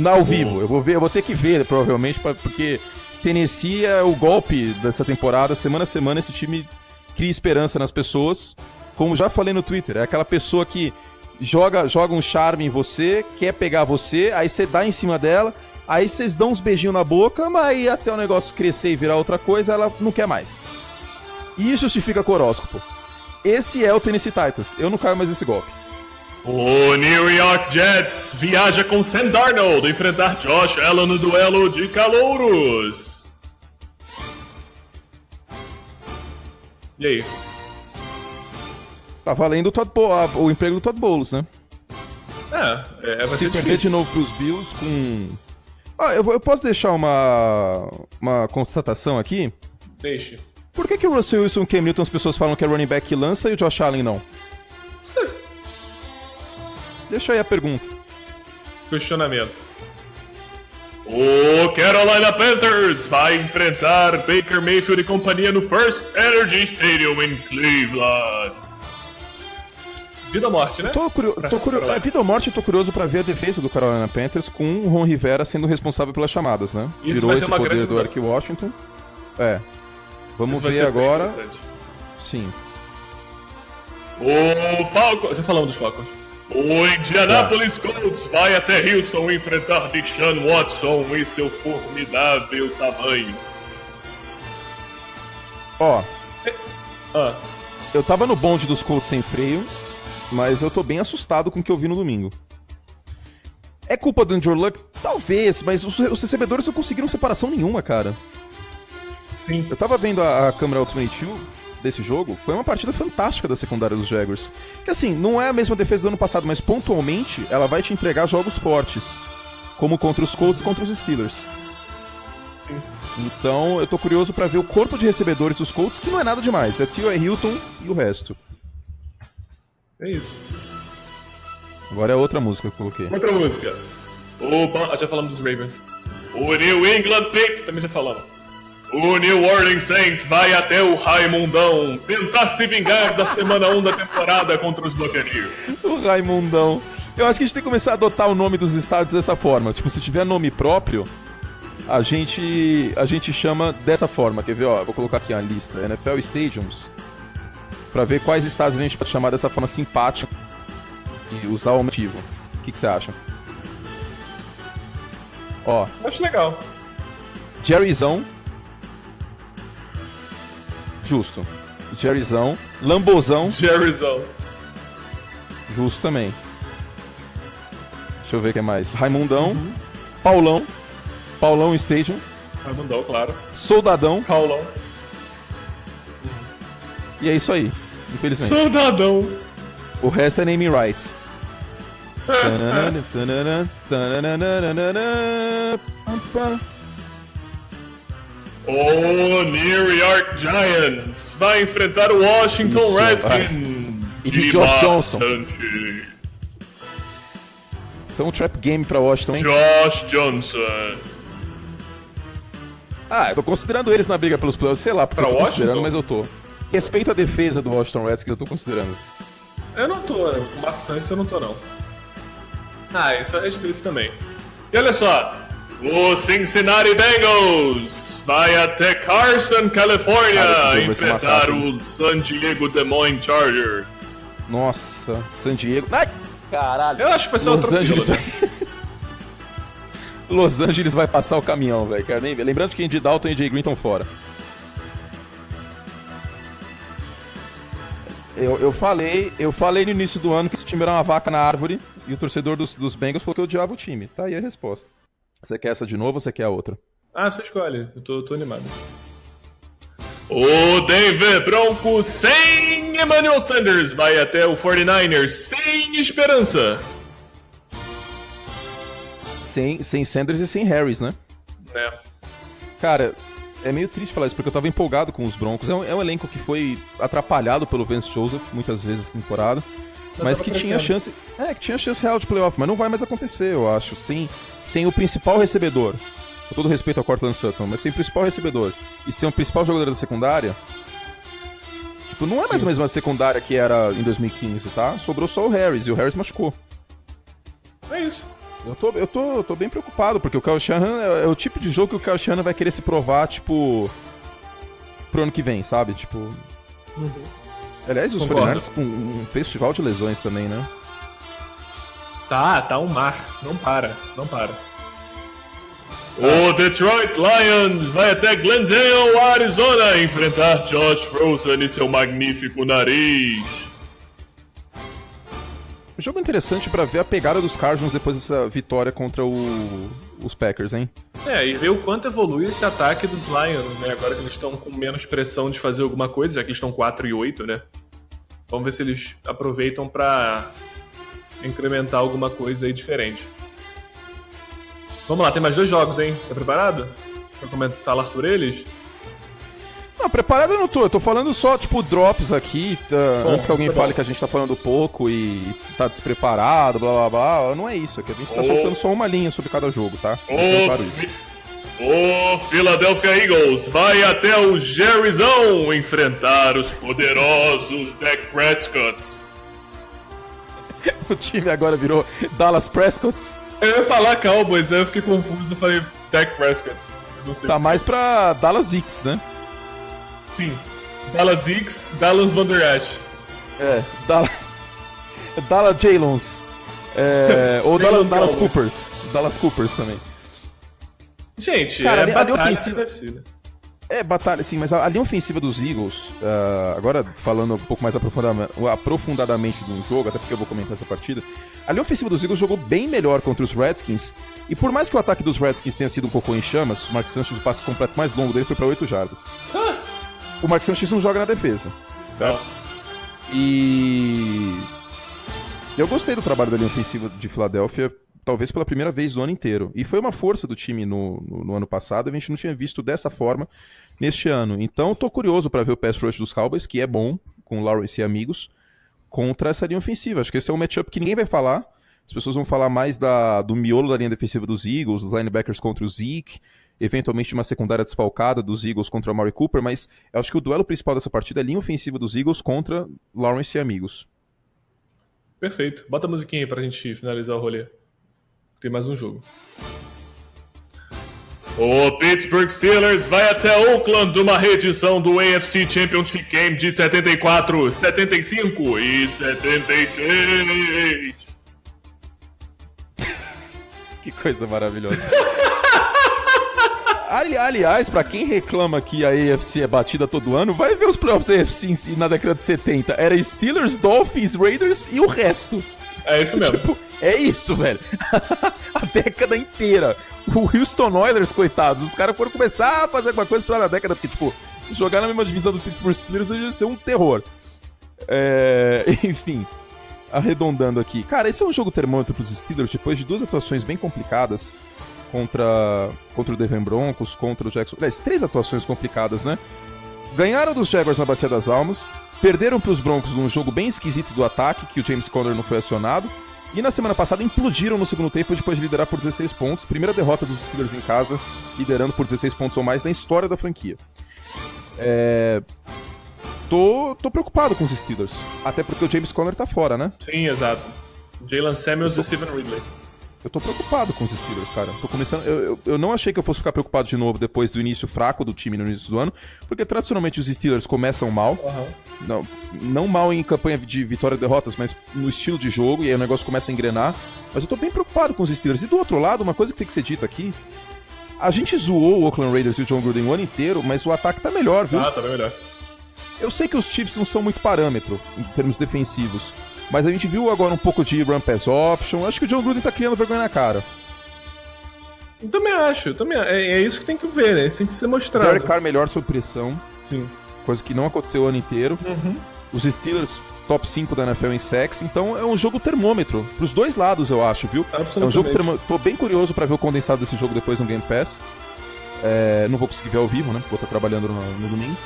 Ao vivo, eu vou ter que ver, provavelmente, porque Tennessee é o golpe dessa temporada. Semana a semana esse time cria esperança nas pessoas. Como já falei no Twitter, é aquela pessoa que joga um charme em você, quer pegar você, aí você dá em cima dela, aí vocês dão uns beijinhos na boca, mas aí até o negócio crescer e virar outra coisa, ela não quer mais. E justifica com o horóscopo. Esse é o Tennessee Titans, eu não caio mais nesse golpe. O New York Jets viaja com Sam Darnold enfrentar Josh Allen no duelo de calouros. E aí? Tá valendo o emprego do Todd Bowles, né? Vai Se ser perder de difícil. novo pros Bills com... eu posso deixar uma constatação aqui? Deixe. Por que o Russell Wilson e o Cam Newton as pessoas falam que é running back que lança e o Josh Allen não? Deixa aí a pergunta. Questionamento. O Carolina Panthers vai enfrentar Baker Mayfield e companhia no First Energy Stadium em Cleveland. Vida ou morte, né? Vida ou morte, eu tô curioso pra ver a defesa do Carolina Panthers com o Ron Rivera sendo responsável pelas chamadas, né? Isso Tirou vai ser esse uma poder grande do Eric Washington. Vamos Isso vai ver ser bem agora. interessante. Sim. O Falcons... Você falando dos Falcons. O Indianapolis Colts vai até Houston enfrentar Deshaun Watson e seu formidável tamanho. Eu tava no bonde dos Colts sem freio, mas eu tô bem assustado com o que eu vi no domingo. É culpa do Andrew Luck? Talvez, mas os recebedores não conseguiram separação nenhuma, cara. Sim. Eu tava vendo a câmera Ultimate View desse jogo, foi uma partida fantástica da secundária dos Jaguars. Que assim, não é a mesma defesa do ano passado, mas pontualmente ela vai te entregar jogos fortes, como contra os Colts e contra os Steelers. Sim. Então eu tô curioso pra ver o corpo de recebedores dos Colts, que não é nada demais, é T.Y. Hilton e o resto. É isso. Agora é outra música que eu coloquei. Outra música. Já falamos dos Ravens. O New England Patriots, também já falamos. O New Orleans Saints vai até o Raimundão tentar se vingar da semana 1 da temporada contra os Buccaneers. O Raimundão. Eu acho que a gente tem que começar a adotar o nome dos estádios dessa forma. Tipo, se tiver nome próprio, a gente chama dessa forma. Quer ver, ó? Vou colocar aqui a lista. NFL Stadiums. Pra ver quais estádios a gente pode chamar dessa forma simpática e usar o motivo. O que você acha? Ó. Acho legal. Jerryzão. Justo. Jerryzão. Lambozão. Jerryzão. Justo também. Deixa eu ver o que mais. Raimundão. Paulão. Paulão Stadium. Raimundão, claro. Soldadão. Paulão. E é isso aí. Infelizmente. Soldadão. O resto é naming rights. O New York Giants vai enfrentar o Washington Isso, Redskins E de Josh Mark Johnson. Sanchez. Isso é um trap game pra Washington, hein? Josh Johnson. Eu tô considerando eles na briga pelos playoffs, sei lá, porque Pra eu tô considerando, Washington? mas eu tô. Respeito a defesa do Washington Redskins, eu tô considerando. Eu não tô, com o Mark Sanchez eu não tô não. Isso é respeito também. E olha só, o Cincinnati Bengals vai até Carson, Califórnia, Cara, esse jogo vai ser enfrentar massacre. o San Diego Des Moines Chargers. Nossa, San Diego. Ai, caralho. Eu acho que vai ser Los outro Angeles fila, vai... Los Angeles vai passar o caminhão, velho. Quero nem ver. Lembrando que Andy Dalton e Jay Green estão fora. Eu falei no início do ano que esse time era uma vaca na árvore e o torcedor dos Bengals falou que eu odiava o time. Tá aí a resposta. Você quer essa de novo ou você quer a outra? Você escolhe. Eu tô animado. O Denver Broncos sem Emmanuel Sanders vai até o 49ers sem esperança. Sem Sanders e sem Harris, né? Cara, é meio triste falar isso, porque eu tava empolgado com os Broncos. É um elenco que foi atrapalhado pelo Vance Joseph muitas vezes essa temporada, mas que tinha chance. Que tinha chance real de playoff, mas não vai mais acontecer, eu acho. Sem o principal recebedor. Com todo respeito ao Cortland Sutton, mas sem o principal recebedor e sem o principal jogador da secundária. Tipo, não é mais a mesma secundária que era em 2015, tá? Sobrou só o Harris e o Harris machucou. É isso. Eu tô bem preocupado, porque o Kyle Shanahan é o tipo de jogo que o Kyle Shanahan vai querer se provar, tipo, pro ano que vem, sabe? Tipo... Aliás, os 49ers com um festival de lesões também, né? Tá um mar. Não para. O Detroit Lions vai até Glendale, Arizona, enfrentar Josh Rosen e seu magnífico nariz. Um jogo interessante pra ver a pegada dos Cardinals depois dessa vitória contra os Packers, hein? E ver o quanto evolui esse ataque dos Lions, né? Agora que eles estão com menos pressão de fazer alguma coisa, já que eles estão 4-8, né? Vamos ver se eles aproveitam pra incrementar alguma coisa aí diferente. Vamos lá, tem mais 2 jogos, hein? Tá preparado? Pra falar sobre eles? Não, preparado eu não tô. Eu tô falando só, tipo, drops aqui. Antes que alguém fale que a gente tá falando pouco e tá despreparado, blá blá blá. Não é isso. É que a gente tá soltando só uma linha sobre cada jogo, tá? O Philadelphia Eagles vai até o Jerryzão enfrentar os poderosos Dak Prescotts. O time agora virou Dallas Prescotts. Eu ia falar Cowboys, aí eu fiquei confuso, eu falei Dak Prescott. Não sei tá mais pra Dallas X, né? Sim. Dallas X, Dallas Van Der Esch. Dallas Jaylons. Ou Dallas Coopers. Dallas Coopers também. Gente, cara, é batalha ofensiva. Batalha, sim, mas a linha ofensiva dos Eagles, agora falando um pouco mais aprofundadamente de um jogo, até porque eu vou comentar essa partida, a linha ofensiva dos Eagles jogou bem melhor contra os Redskins, e por mais que o ataque dos Redskins tenha sido um cocô em chamas, o Mark Sanchez, o passe completo mais longo dele foi pra 8 jardas. O Mark Sanchez não joga na defesa, certo? E eu gostei do trabalho da linha ofensiva de Filadélfia, talvez pela primeira vez do ano inteiro. E foi uma força do time no ano passado, a gente não tinha visto dessa forma neste ano. Então, tô curioso para ver o pass rush dos Cowboys, que é bom, com Lawrence e amigos, contra essa linha ofensiva. Acho que esse é um matchup que ninguém vai falar. As pessoas vão falar mais do miolo da linha defensiva dos Eagles, dos linebackers contra o Zeke, eventualmente uma secundária desfalcada dos Eagles contra o Amari Cooper, mas eu acho que o duelo principal dessa partida é a linha ofensiva dos Eagles contra Lawrence e amigos. Perfeito. Bota a musiquinha aí pra gente finalizar o rolê. Tem mais um jogo. O Pittsburgh Steelers vai até Oakland numa reedição do AFC Championship Game de 74, 75 e 76. Que coisa maravilhosa. Aliás, pra quem reclama que a AFC é batida todo ano, vai ver os playoffs da AFC na década de 70. Era Steelers, Dolphins, Raiders e o resto. É isso mesmo. Tipo, é isso, velho. A década inteira. O Houston Oilers, coitados, os caras foram começar a fazer alguma coisa pra na década, porque, tipo, jogar na mesma divisão do Pittsburgh Steelers ia ser um terror. Enfim, arredondando aqui. Cara, esse é um jogo termômetro pros Steelers, depois de 2 atuações bem complicadas contra o Denver Broncos, contra o Jackson. Aliás, 3 atuações complicadas, né? Ganharam dos Jaguars na Bacia das Almas, perderam pros Broncos num jogo bem esquisito do ataque, que o James Conner não foi acionado, e na semana passada implodiram no segundo tempo depois de liderar por 16 pontos. Primeira derrota dos Steelers em casa, liderando por 16 pontos ou mais na história da franquia. Tô preocupado com os Steelers, até porque o James Conner tá fora, né? Sim, exato. Jalen Samuels e Steven Ridley. Eu tô preocupado com os Steelers, cara. Tô começando. Eu não achei que eu fosse ficar preocupado de novo depois do início fraco do time no início do ano, porque tradicionalmente os Steelers começam mal. Não mal em campanha de vitória e derrotas, mas no estilo de jogo, e aí o negócio começa a engrenar. Mas eu tô bem preocupado com os Steelers. E do outro lado, uma coisa que tem que ser dita aqui: a gente zoou o Oakland Raiders e o John Gruden o ano inteiro, mas o ataque tá melhor, viu? Tá bem melhor. Eu sei que os Chiefs não são muito parâmetro em termos defensivos, mas a gente viu agora um pouco de run pass option. Acho que o John Gruden tá criando vergonha na cara. Eu também acho. É isso que tem que ver, né? Isso tem que ser mostrado. Derek Carr melhor sob pressão. Sim. Coisa que não aconteceu o ano inteiro. Os Steelers, top 5 da NFL em sacks. Então é um jogo termômetro. Pros dois lados, eu acho, viu? É um jogo termômetro. Tô bem curioso pra ver o condensado desse jogo depois no Game Pass. Não vou conseguir ver ao vivo, né? Vou estar trabalhando no domingo.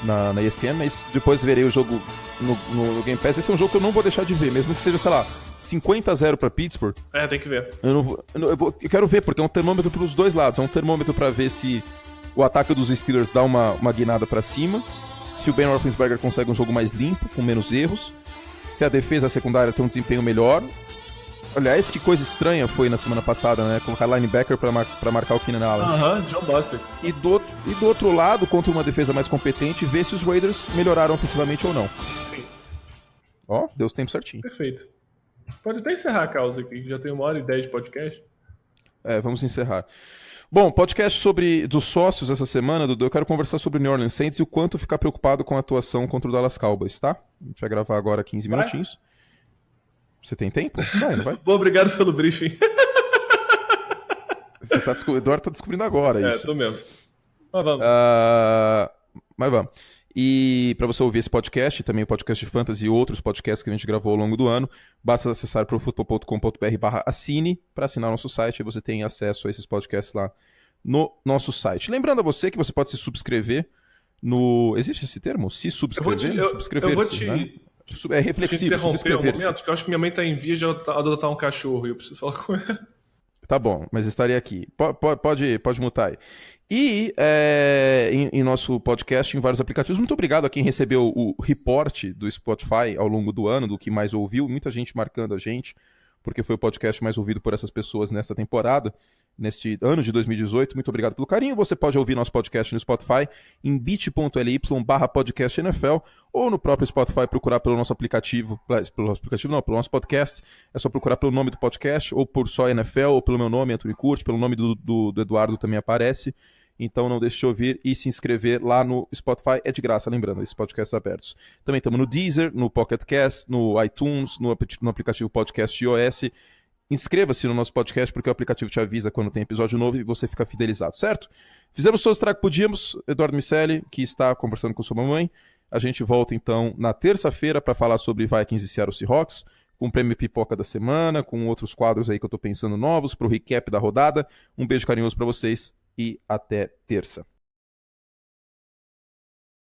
Na ESPN, mas depois verei o jogo no Game Pass. Esse é um jogo que eu não vou deixar de ver, mesmo que seja, sei lá, 50-0 pra Pittsburgh. Tem que ver. Eu quero ver, porque é um termômetro pros dois lados. É um termômetro pra ver se o ataque dos Steelers dá uma guinada pra cima, se o Ben Roethlisberger consegue um jogo mais limpo, com menos erros, se a defesa secundária tem um desempenho melhor. Aliás, que coisa estranha foi na semana passada, né? Colocar linebacker pra marcar o Keenan Allen. John Bostic. E do outro lado, contra uma defesa mais competente, ver se os Raiders melhoraram ofensivamente ou não. Sim. Ó, deu o tempo certinho. Perfeito. Pode até encerrar a causa aqui, já tem 1h10 de podcast. Vamos encerrar. Bom, podcast dos sócios essa semana, Dudu, eu quero conversar sobre o New Orleans Saints e o quanto ficar preocupado com a atuação contra o Dallas Cowboys, tá? A gente vai gravar agora 15 minutinhos. Você tem tempo? Vai, não vai? Bom, obrigado pelo briefing. O Eduardo tá descobrindo agora isso. Tô mesmo. Mas vamos. Mas vamos. E para você ouvir esse podcast, também o podcast de Fantasy e outros podcasts que a gente gravou ao longo do ano, basta acessar profutbol.com.br/assine para assinar nosso site, e você tem acesso a esses podcasts lá no nosso site. Lembrando a você que você pode se subscrever no... Existe esse termo? Se subscrever? Eu vou Subscrever-se, te, né? É te reflexivo, interromper um subscrever-se. momento, porque eu acho que minha mãe está em vias de adotar um cachorro e eu preciso falar com ela. Tá bom, mas estarei aqui. Pode mutar aí. E em nosso podcast, em vários aplicativos. Muito obrigado a quem recebeu o reporte do Spotify ao longo do ano, do que mais ouviu. Muita gente marcando a gente, porque foi o podcast mais ouvido por essas pessoas nesta temporada, neste ano de 2018. Muito obrigado pelo carinho. Você pode ouvir nosso podcast no Spotify em bit.ly/podcastNFL ou no próprio Spotify procurar pelo nosso aplicativo, pelo nosso podcast. É só procurar pelo nome do podcast, ou por só NFL, ou pelo meu nome, Anthony Curti, pelo nome do Eduardo também aparece. Então não deixe de ouvir e se inscrever lá no Spotify. É de graça, lembrando, esses podcasts abertos. Também estamos no Deezer, no Pocket Cast, no iTunes, no aplicativo podcast iOS. Inscreva-se no nosso podcast, porque o aplicativo te avisa quando tem episódio novo e você fica fidelizado, certo? Fizemos todo o estrago que podíamos. Eduardo Miceli, que está conversando com sua mamãe. A gente volta então na terça-feira para falar sobre Vikings e Seattle Seahawks, com o prêmio Pipoca da semana, com outros quadros aí que eu estou pensando novos, para o recap da rodada. Um beijo carinhoso para vocês e até terça.